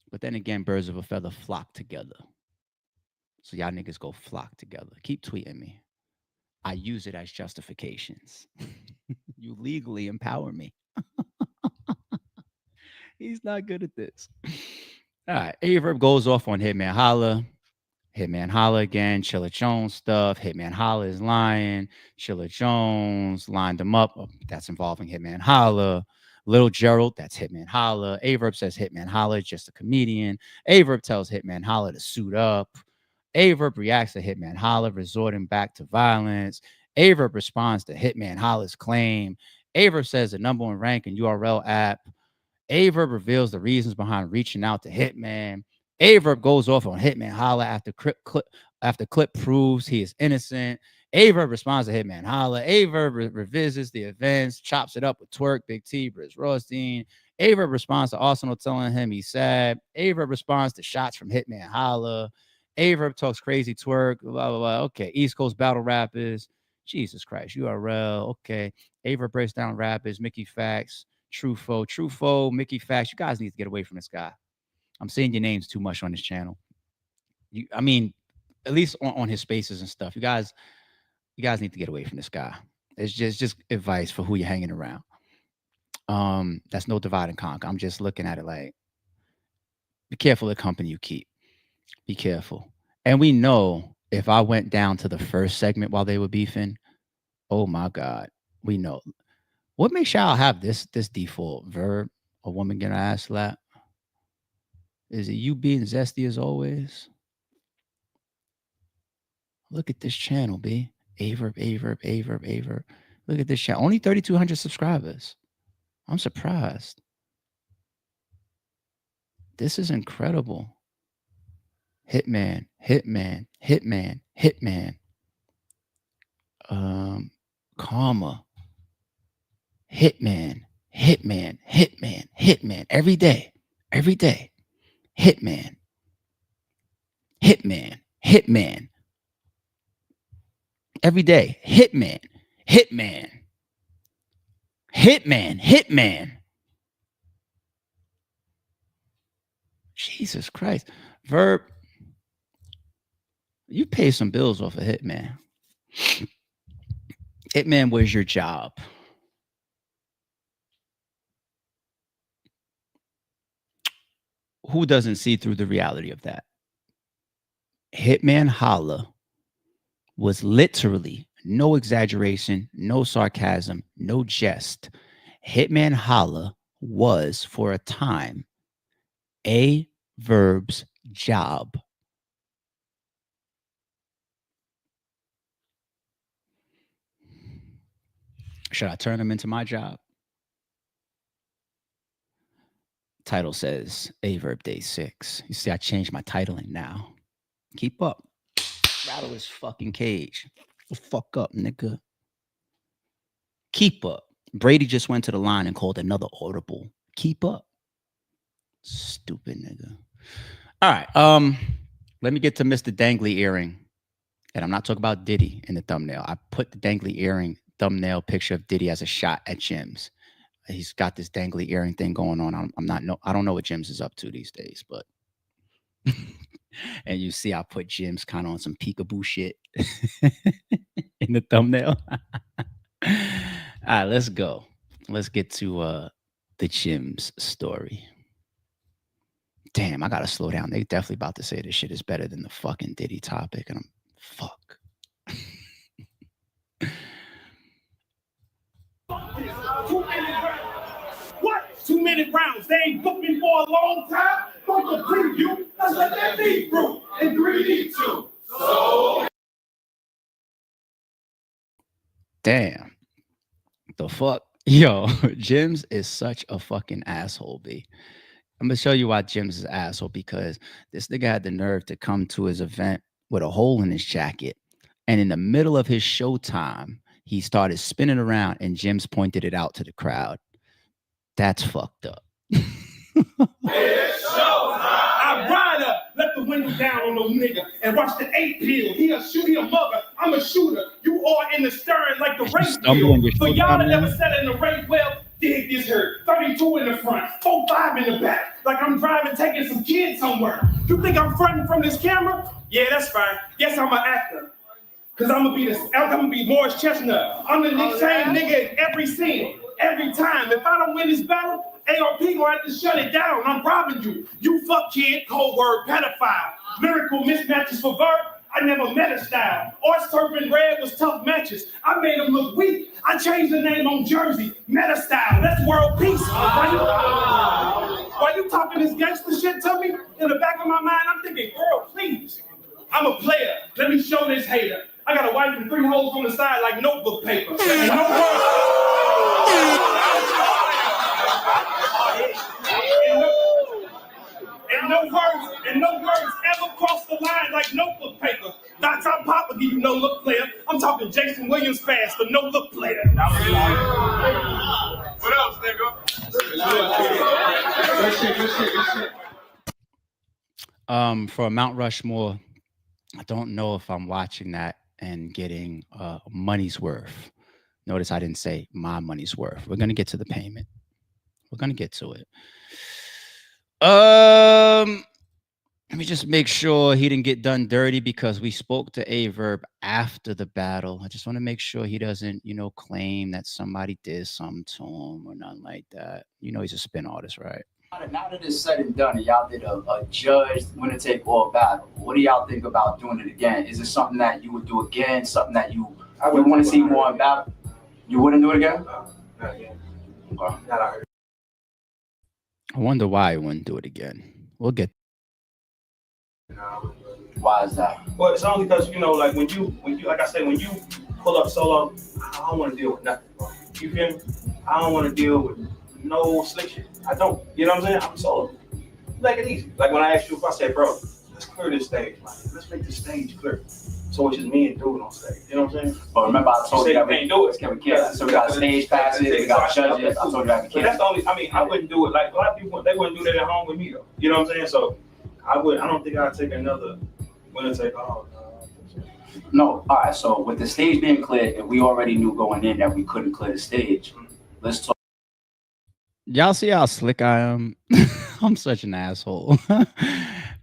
But then again, birds of a feather flock together. So y'all niggas go flock together. Keep tweeting me. I use it as justifications. You legally empower me. He's not good at this. All right. Aye Verb goes off on Hitman Holla. Hitman Holla again. Chilla Jones stuff. Hitman Holla is lying. Chilla Jones lined him up. Oh, that's involving Hitman Holla. Little Gerald, that's Hitman Holla. Aye Verb says Hitman Holla is just a comedian. Aye Verb tells Hitman Holla to suit up. Aye Verb reacts to Hitman Holla, resorting back to violence. Aye Verb responds to Hitman Holla's claim. Aye Verb says the #1 rank in URL app. Aye Verb reveals the reasons behind reaching out to Hitman. Aye Verb goes off on Hitman Holla after clip proves he is innocent. Aye Verb responds to Hitman Holla. Aye Verb revisits the events, chops it up with Twerk, Big T, Briz Rothstein. Aye Verb responds to Arsenal telling him he's sad. Aye Verb responds to shots from Hitman Holla. Aye Verb talks crazy Twerk, blah, blah, blah. Okay, East Coast battle rappers. Jesus Christ, URL. Okay. Aye Verb breaks down rappers, Mickey Facts, True Foe, Mickey Facts. You guys need to get away from this guy. I'm saying your names too much on this channel. I mean, at least on his spaces and stuff. You guys need to get away from this guy. It's just advice for who you're hanging around. That's no divide and conquer. I'm just looking at it like, be careful of the company you keep. Be careful. And we know if I went down to the first segment while they were beefing, oh my God, we know. What makes y'all have this default verb? A woman getting her ass slapped? Is it you being zesty as always? Look at this channel, B. Aye Verb. Look at this channel. Only 3,200 subscribers. I'm surprised. This is incredible. Hitman. Karma. Hitman. Every day. Hitman. Every day. Hitman. Jesus Christ. Verb, you pay some bills off of Hitman. Hitman was your job. Who doesn't see through the reality of that? Hitman Holla was literally, no exaggeration, no sarcasm, no jest. Hitman Holla was, for a time, Aye Verb's job. Should I turn him into my job? Title says Aye Verb Day 6. You see, I changed my titling now. Keep up. Rattle his fucking cage. Fuck up, nigga. Keep up. Brady just went to the line and called another audible. Keep up. Stupid nigga. All right. Let me get to Mr. Dangly Earring. And I'm not talking about Diddy in the thumbnail. I put the Dangly Earring thumbnail picture of Diddy as a shot at Jimz. He's got this dangly earring thing going on. I don't know what Jimz is up to these days, but and you see I put Jimz kind of on some peekaboo shit in the thumbnail. All right, let's go. Let's get to the Jimz story. Damn, I gotta slow down. They definitely about to say this shit is better than the fucking Diddy topic, and I'm fuck. What? 2-minute rounds. They ain't booked me for a long time. Fuck the preview. Let's let that be through. And 3D2. So. Damn. The fuck? Yo, Jimz is such a fucking asshole, B. I'm gonna show you why Jimz is an asshole, because this nigga had the nerve to come to his event with a hole in his jacket. And in the middle of his showtime, he started spinning around and Jimz pointed it out to the crowd. That's fucked up. I ride up, let the window down on no nigga, and watch the 8 peel. He a shooter, he a mother. I'm a shooter. You are in the stern like the race wheel. For y'all that never sat in the race, well, dig this hurt. 32 in the front, 4-5 in the back. Like I'm driving, taking some kids somewhere. You think I'm fronting from this camera? Yeah, that's fine. Yes, I'm an actor. Cause I'm gonna be Morris Chestnut. I'm the same nigga in every scene, every time. If I don't win this battle, ARP gonna have to shut it down. I'm robbing you. You fuck kid, cold word, pedophile. Lyrical mismatches for verb. I never met a style. Or surfing red was tough matches. I made them look weak. I changed the name on Jersey. Meta style. That's world peace. Why you talking this gangster shit to me? In the back of my mind, I'm thinking, girl, please. I'm a player. Let me show this hater. I got a wife and 3 holes on the side like notebook paper. And no words ever cross the line like notebook paper. no look player. I'm talking Jason Williams fast, the no look player. What else, nigga? Good shit. For Mount Rushmore, I don't know if I'm watching that and getting money's worth. Notice I didn't say my money's worth. We're gonna get to the payment. We're gonna get to it. Let me just make sure he didn't get done dirty because we spoke to Aye Verb after the battle. I just want to make sure he doesn't, claim that somebody did something to him or nothing like that. He's a spin artist, right? Now that it's said and done, and y'all did a judged winner take all battle, what do y'all think about doing it again? Is it something that you would do again? Something that you would want to see more in battle? You wouldn't do it again? Not again. Okay. I wonder why I wouldn't do it again. We'll get. Why is that? Well, it's only because like when you like I say, when you pull up solo, I don't want to deal with nothing, bro. You feel me? I don't want to deal with no slick shit. I don't. You know what I'm saying? I'm solo. Make it easy. Like when I asked you, if I said, bro, let's clear this stage. Like, let's make this stage clear. So it's just me and dude on stage. You know what I'm saying? But remember, I told you that we can't do it. So we got stage passes, we got judges. I told you that we can't. That's the only. I mean, I wouldn't do it. Like a lot of people, they wouldn't do that at home with me though. You know what I'm saying? So I don't think I'd take another winner take all. No. All right. So with the stage being cleared, and we already knew going in that we couldn't clear the stage, let's talk. Y'all see how slick I am? I'm such an asshole.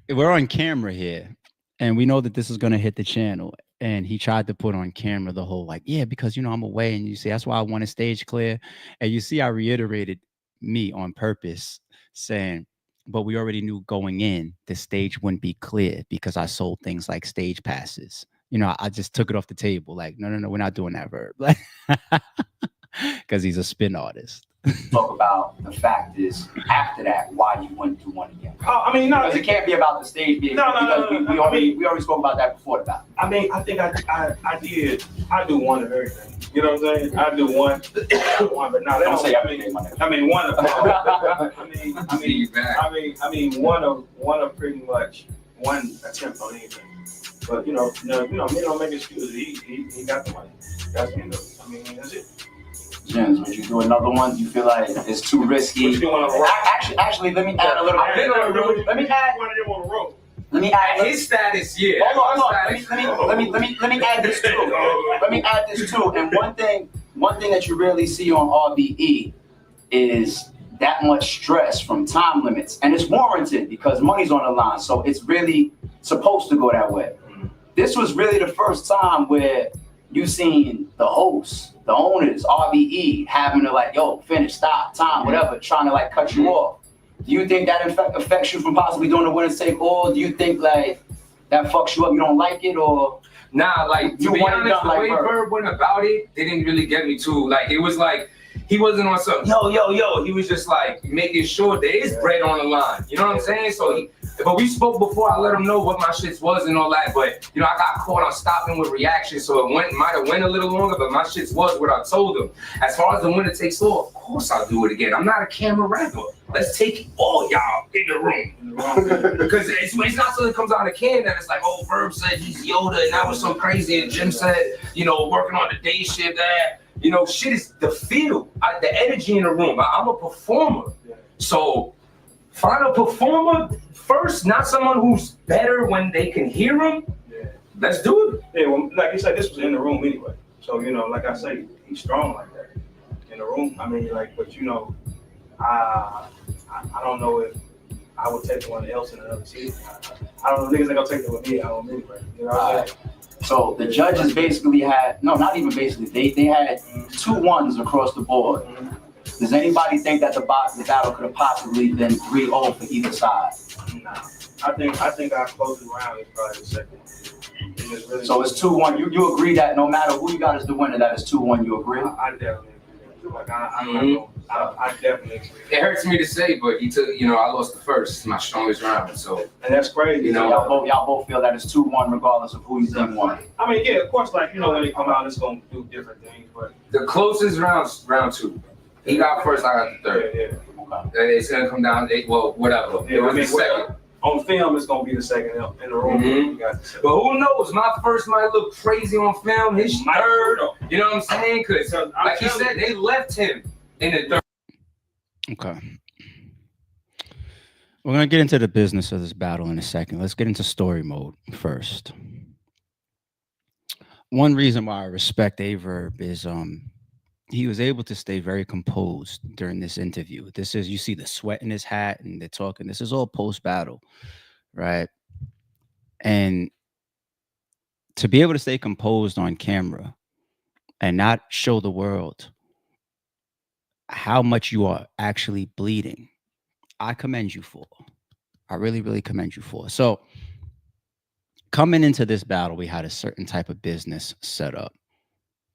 We're on camera here, and we know that this is going to hit the channel. And he tried to put on camera the whole because, I'm away. And you see, that's why I want a stage clear. And you see, I reiterated me on purpose saying, but we already knew going in, the stage wouldn't be clear because I sold things like stage passes. I just took it off the table. Like, no, we're not doing that, Verb. Because he's a spin artist. Talk about the fact is after that why you wouldn't do one again. I mean, no, because it can't be about the stage being we already spoke about that before the battle. I mean, I think I do one of everything. You know what I'm saying? I do one, but now don't say everything. I mean one of one of pretty much one attempt on anything. But me don't make excuses. He got the money. That's me. I mean, that's it. Jimz, would you do another one? Do you feel like it's too risky? Actually, let me add a little. Let me add his status. Yeah. Hold on. Let me add this too. Let me add this too. And one thing that you rarely see on RBE is that much stress from time limits, and it's warranted because money's on the line. So it's really supposed to go that way. This was really the first time where you seen the hosts, the owners, RBE having to finish, stop, time, whatever, trying to cut you off. Do you think that affects you from possibly doing the winner take all? Do you think that fucks you up? You don't like it, or nah? To be honest, the way Verb went about it didn't really get me too. It was he wasn't on something. Yo. He was just making sure there is bread on the line. You know what I'm saying? So but we spoke before. I let him know what my shits was and all that. But I got caught on stopping with reaction, so it might have went a little longer. But my shits was what I told him. As far as the winner takes all, of course I'll do it again. I'm not a camera rapper. Let's take all y'all in the room. Because it's not until it comes out of can that it's Verb said he's Yoda and that was so crazy. And Jim said, working on the day shift that. Shit is the feel, the energy in the room. I'm a performer. So find a performer first, not someone who's better when they can hear him. Yeah. Let's do it. Yeah, well, like you said, this was in the room anyway. So, like I say, he's strong like that in the room. I mean, but I don't know if I would take one else in another season. I don't know, niggas ain't gonna take it with me. I don't anyway. You know what I'm saying? So the judges basically had, no, not even basically, they had 2 ones across the board. Does anybody think that the battle could have possibly been 3-0 for either side? Nah. I think our closest round is probably the second one. Really so it's 2-1. You agree that no matter who you got as the winner, that is 2-1, you agree? I definitely agree. I definitely agree. It hurts me to say, but he took, I lost the first, my strongest round. So and that's crazy. Y'all both feel that it's 2-1 regardless of who's in one. I mean, yeah, of course, when they come out, it's gonna do different things, but the closest round's round 2. He got first, I got the third. Yeah. Okay. It's gonna come down to 8, well, whatever. Yeah, it was the second. On film, it's gonna be the second in a row. But who knows? My first might look crazy on film. His third, you know what I'm saying? Because like he said, they left him in the third. Okay. We're gonna get into the business of this battle in a second. Let's get into story mode first. One reason why I respect Aye Verb is he was able to stay very composed during this interview. This is, you see the sweat in his hat and they're talking. This is all post battle, right? And to be able to stay composed on camera and not show the world how much you are actually bleeding, I commend you for. I really, really commend you for. So coming into this battle, we had a certain type of business set up.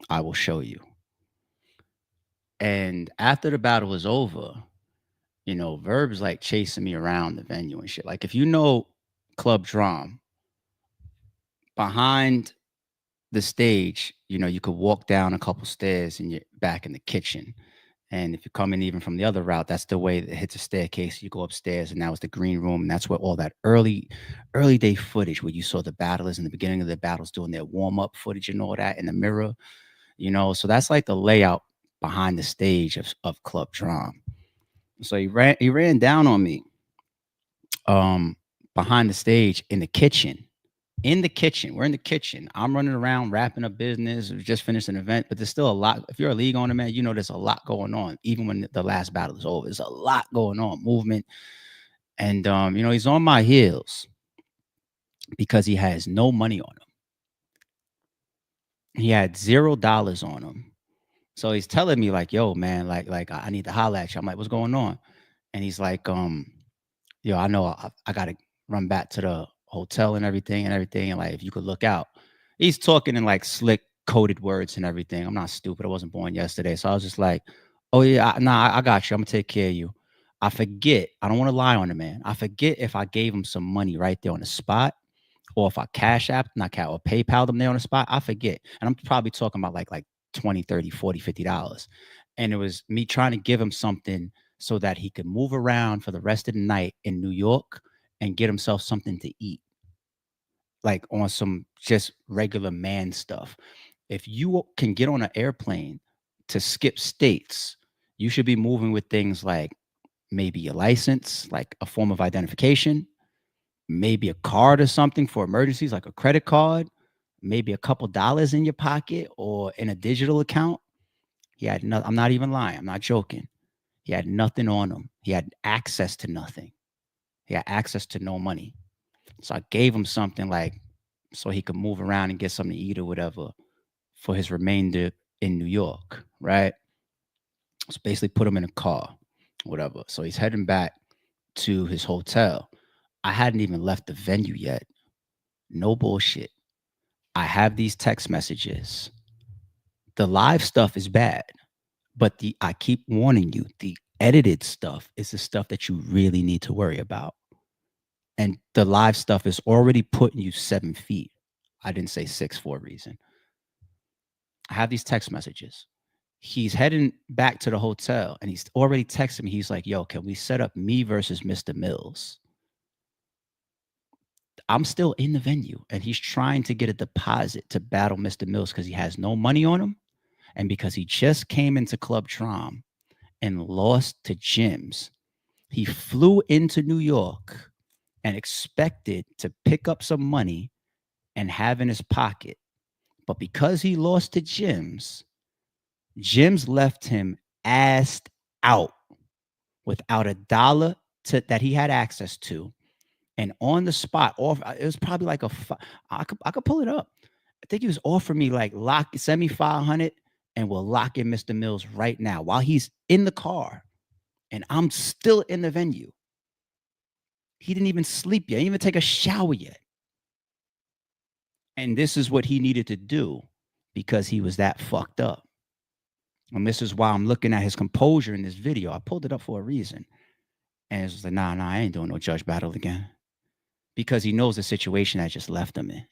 I will show you. And after the battle was over, you know, Verb's like chasing me around the venue and shit. Like, if you know Club Drum, behind the stage, you know, you could walk down a couple stairs and you're back in the kitchen. And if you're coming even from the other route, that's the way that hits a staircase. You go upstairs, and that was the green room. And that's where all that early day footage where you saw the battlers in the beginning of the battles doing their warm-up footage and all that in the mirror, you know. So that's like the layout behind the stage of Club Drum. So he ran down on me behind the stage in the kitchen. In the kitchen. We're in the kitchen. I'm running around wrapping up business. We just finished an event, but there's still a lot. If you're a league owner, man, you know there's a lot going on. Even when the last battle is over, there's a lot going on, movement. And you know, he's on my heels because he has no money on him. He had $0 on him. So he's telling me like, yo, man, like I need to holler at you. I'm like, what's going on? And he's like, yo, I know I gotta run back to the hotel and everything. And like, if you could look out. He's talking in like slick coded words and everything. I'm not stupid. I wasn't born yesterday. So I was just like, oh yeah, I got you. I'm gonna take care of you. I forget. I don't want to lie on the man. I forget if I gave him some money right there on the spot, or if I or PayPal them there on the spot. I forget. And I'm probably talking about like 20, 30, 40, $50. And it was me trying to give him something so that he could move around for the rest of the night in New York and get himself something to eat. Like on some just regular man stuff. If you can get on an airplane to skip states, you should be moving with things like maybe your license, like a form of identification, maybe a card or something for emergencies, like a credit card, maybe a couple dollars in your pocket or in a digital account. He had no, I'm not even lying. I'm not joking. He had nothing on him. He had access to nothing. He had access to no money. So I gave him something like so he could move around and get something to eat or whatever for his remainder in New York, right? So basically put him in a car, whatever. So he's heading back to his hotel. I hadn't even left the venue yet. No bullshit. I have these text messages. The live stuff is bad, but I keep warning you, the edited stuff is the stuff that you really need to worry about. And the live stuff is already putting you 7 feet. I didn't say 6 for a reason. I have these text messages. He's heading back to the hotel and he's already texting me. He's like, yo, can we set up me versus Mr. Mills? I'm still in the venue and he's trying to get a deposit to battle Mr. Mills because he has no money on him. And because he just came into Club Trom and lost to Jimz, he flew into New York and expected to pick up some money and have in his pocket. But because he lost to Jimz, Jimz left him assed out without $1 that he had access to. And on the spot, it was probably like I could pull it up. I think he was offering me like send me 500 and we'll lock in Mr. Mills right now while he's in the car and I'm still in the venue. He didn't even sleep yet. He didn't even take a shower yet. And this is what he needed to do because he was that fucked up. And this is why I'm looking at his composure in this video. I pulled it up for a reason. And it's like, nah, I ain't doing no judge battle again. Because he knows the situation I just left him in.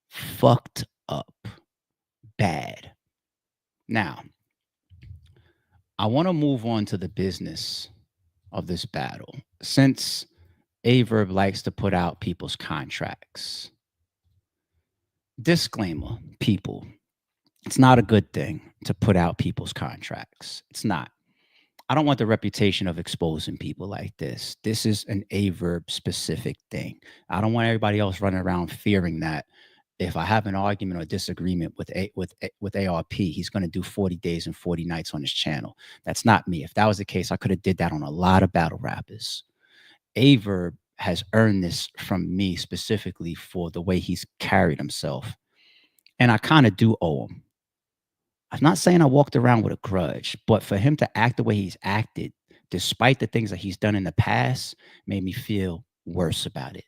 Fucked up. Bad. Now, I want to move on to the business of this battle. Since Aye Verb likes to put out people's contracts. Disclaimer, people, it's not a good thing to put out people's contracts. It's not. I don't want the reputation of exposing people like this. This is an Aye Verb specific thing. I don't want everybody else running around fearing that if I have an argument or disagreement with ARP, he's going to do 40 days and 40 nights on his channel. That's not me. If that was the case, I could have did that on a lot of battle rappers. Aye Verb has earned this from me specifically for the way he's carried himself. And I kind of do owe him. I'm not saying I walked around with a grudge, but for him to act the way he's acted, despite the things that he's done in the past, made me feel worse about it.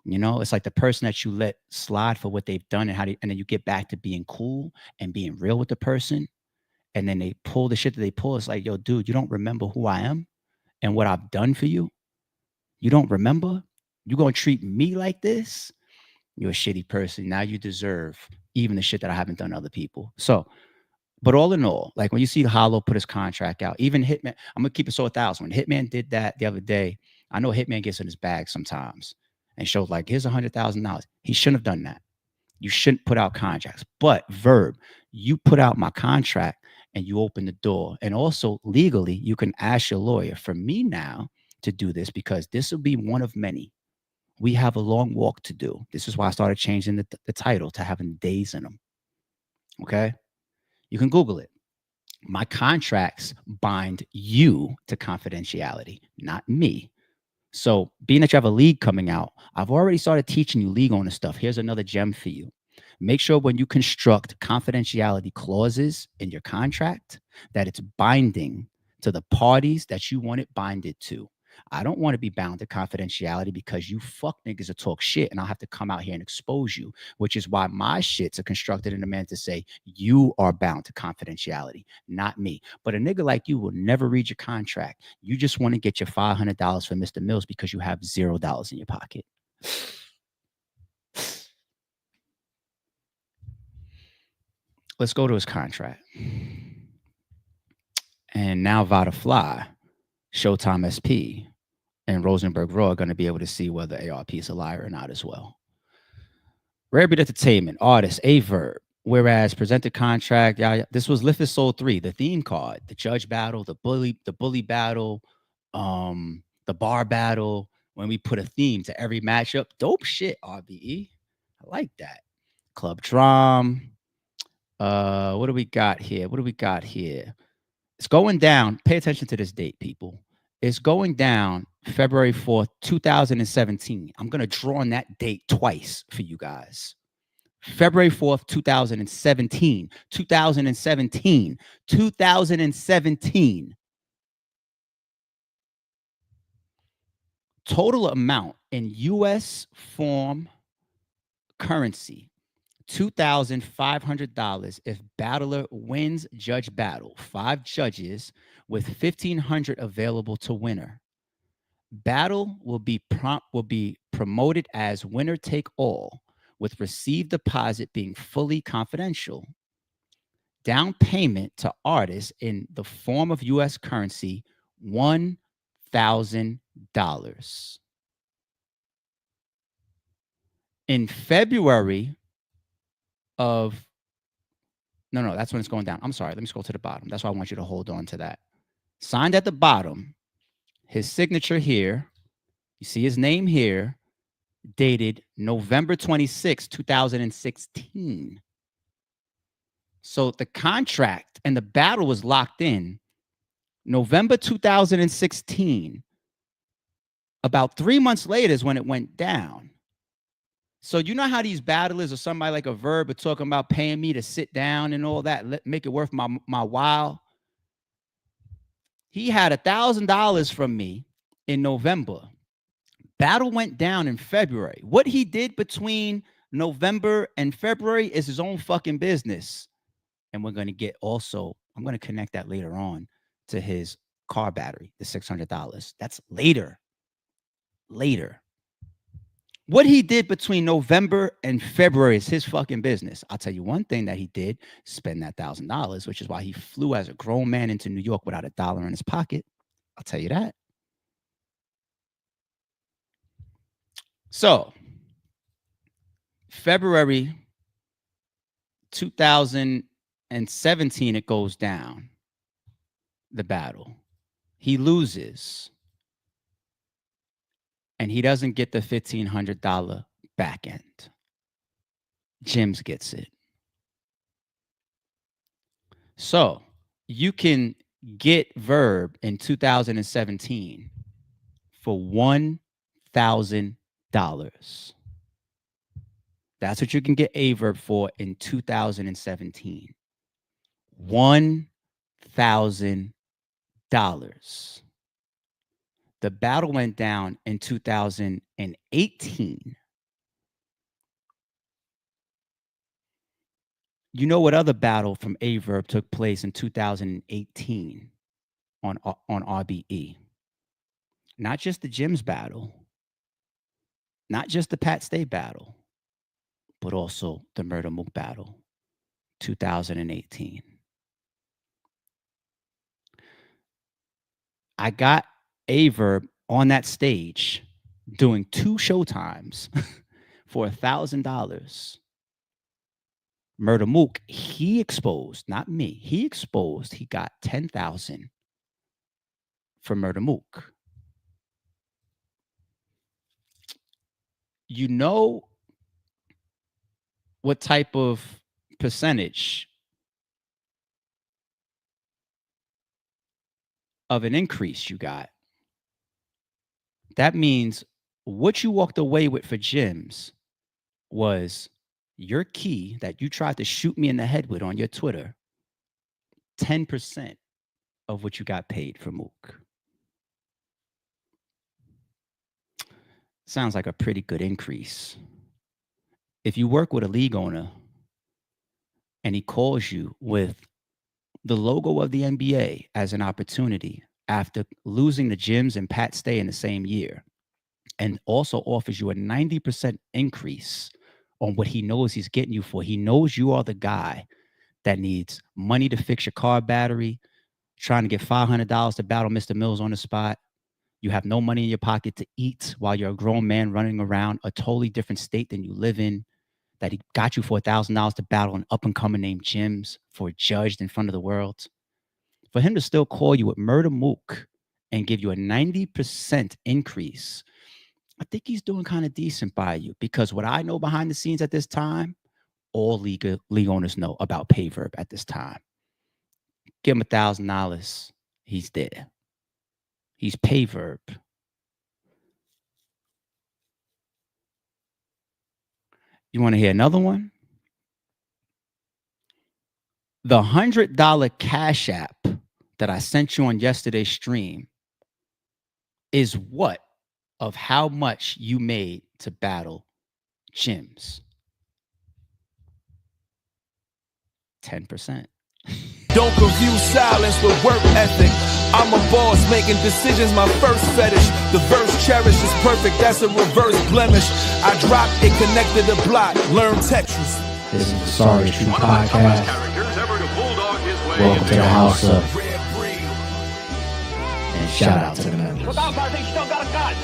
You know, it's like the person that you let slide for what they've done and and then you get back to being cool and being real with the person. And then they pull the shit that they pull. It's like, yo, dude, you don't remember who I am and what I've done for you? You don't remember? You gonna treat me like this? You're a shitty person. Now you deserve even the shit that I haven't done to other people. So, but all in all, like when you see Hollow put his contract out, even Hitman, I'm gonna keep it so 1,000. When Hitman did that the other day, I know Hitman gets in his bag sometimes and shows like, here's $100,000. He shouldn't have done that. You shouldn't put out contracts. But Verb, you put out my contract and you open the door. And also legally, you can ask your lawyer for me now to do this because this will be one of many. We have a long walk to do. This is why I started changing the title to having days in them. Okay? You can Google it. My contracts bind you to confidentiality, not me. So being that you have a league coming out, I've already started teaching you league owner stuff. Here's another gem for you. Make sure when you construct confidentiality clauses in your contract that it's binding to the parties that you want it binded to. I don't want to be bound to confidentiality because you fuck niggas will talk shit and I'll have to come out here and expose you, which is why my shits are constructed in a manner to say you are bound to confidentiality, not me. But a nigga like you will never read your contract. You just want to get your $500 from Mr. Mills because you have $0 in your pocket. Let's go to his contract. And now Vada Fly, Showtime SP, and Rosenberg Raw are going to be able to see whether ARP is a liar or not as well. Rare Beat Entertainment, artist, Aye Verb. Whereas presented contract, this was Lift Is Soul 3, the theme card, the judge battle, the bully battle, the bar battle. When we put a theme to every matchup, dope shit, RBE. I like that. Club Drum. What do we got here? It's going down. Pay attention to this date, people. It's going down February 4th, 2017. I'm going to draw on that date twice for you guys. February 4th, 2017. 2017. Total amount in U.S. form currency, $2,500 if battler wins judge battle. 5 judges with $1,500 available to winner. Battle will be promoted as winner take all, with received deposit being fully confidential. Down payment to artists in the form of U.S. currency, $1,000. In February of, no, that's when it's going down. I'm sorry. Let me scroll to the bottom. That's why I want you to hold on to that. Signed at the bottom, his signature here. You see his name here, dated November 26, 2016. So the contract and the battle was locked in November 2016. About 3 months later is when it went down. So you know how these battlers or somebody like a Verb are talking about paying me to sit down and all that, make it worth my while. He had $1,000 from me in November. Battle went down in February. What he did between November and February is his own fucking business. And we're going to get also, I'm going to connect that later on to his car battery, the $600. That's later. What he did between November and February is his fucking business. I'll tell you one thing that he did, spend that $1,000, which is why he flew as a grown man into New York without $1 in his pocket. I'll tell you that. So, February 2017, it goes down. The battle. He loses. And he doesn't get the $1,500 back end. Jimz gets it. So you can get Verb in 2017 for $1,000. That's what you can get Aye Verb for in 2017. $1,000. The battle went down in 2018. You know what other battle from Aye Verb took place in 2018 on RBE? Not just the Jimz battle, not just the Pat Stay battle, but also the Murder Mook battle, 2018. I got Aye Verb on that stage doing 2 showtimes for $1,000. Murder Mook, he exposed, not me. He exposed. He got $10,000 for Murder Mook. You know what type of percentage of an increase you got? That means what you walked away with for Jimz was your key that you tried to shoot me in the head with on your Twitter, 10% of what you got paid for Mook. Sounds like a pretty good increase. If you work with a league owner and he calls you with the logo of the NBA as an opportunity after losing the Jimz and Pat Stay in the same year, and also offers you a 90% increase on what he knows he's getting you for. He knows you are the guy that needs money to fix your car battery, trying to get $500 to battle Mr. Mills on the spot. You have no money in your pocket to eat while you're a grown man running around a totally different state than you live in, that he got you for $1,000 to battle an up-and-coming named Jimz for judged in front of the world. For him to still call you with Murder Mook and give you a 90% increase, I think he's doing kind of decent by you, because what I know behind the scenes at this time, all league owners know about Aye Verb at this time. Give him $1,000. He's there. He's Aye Verb. You want to hear another one? The $100 Cash App that I sent you on yesterday's stream is what of how much you made to battle Jimz. 10%. Don't confuse silence with work ethic. I'm a boss making decisions, my first fetish. The verse cherished is perfect, that's a reverse blemish. I dropped it, connected the block, learn Tetris. This is the Sorry It's True podcast. Welcome to the house of and shout out to the members. Without, I think still got a gun.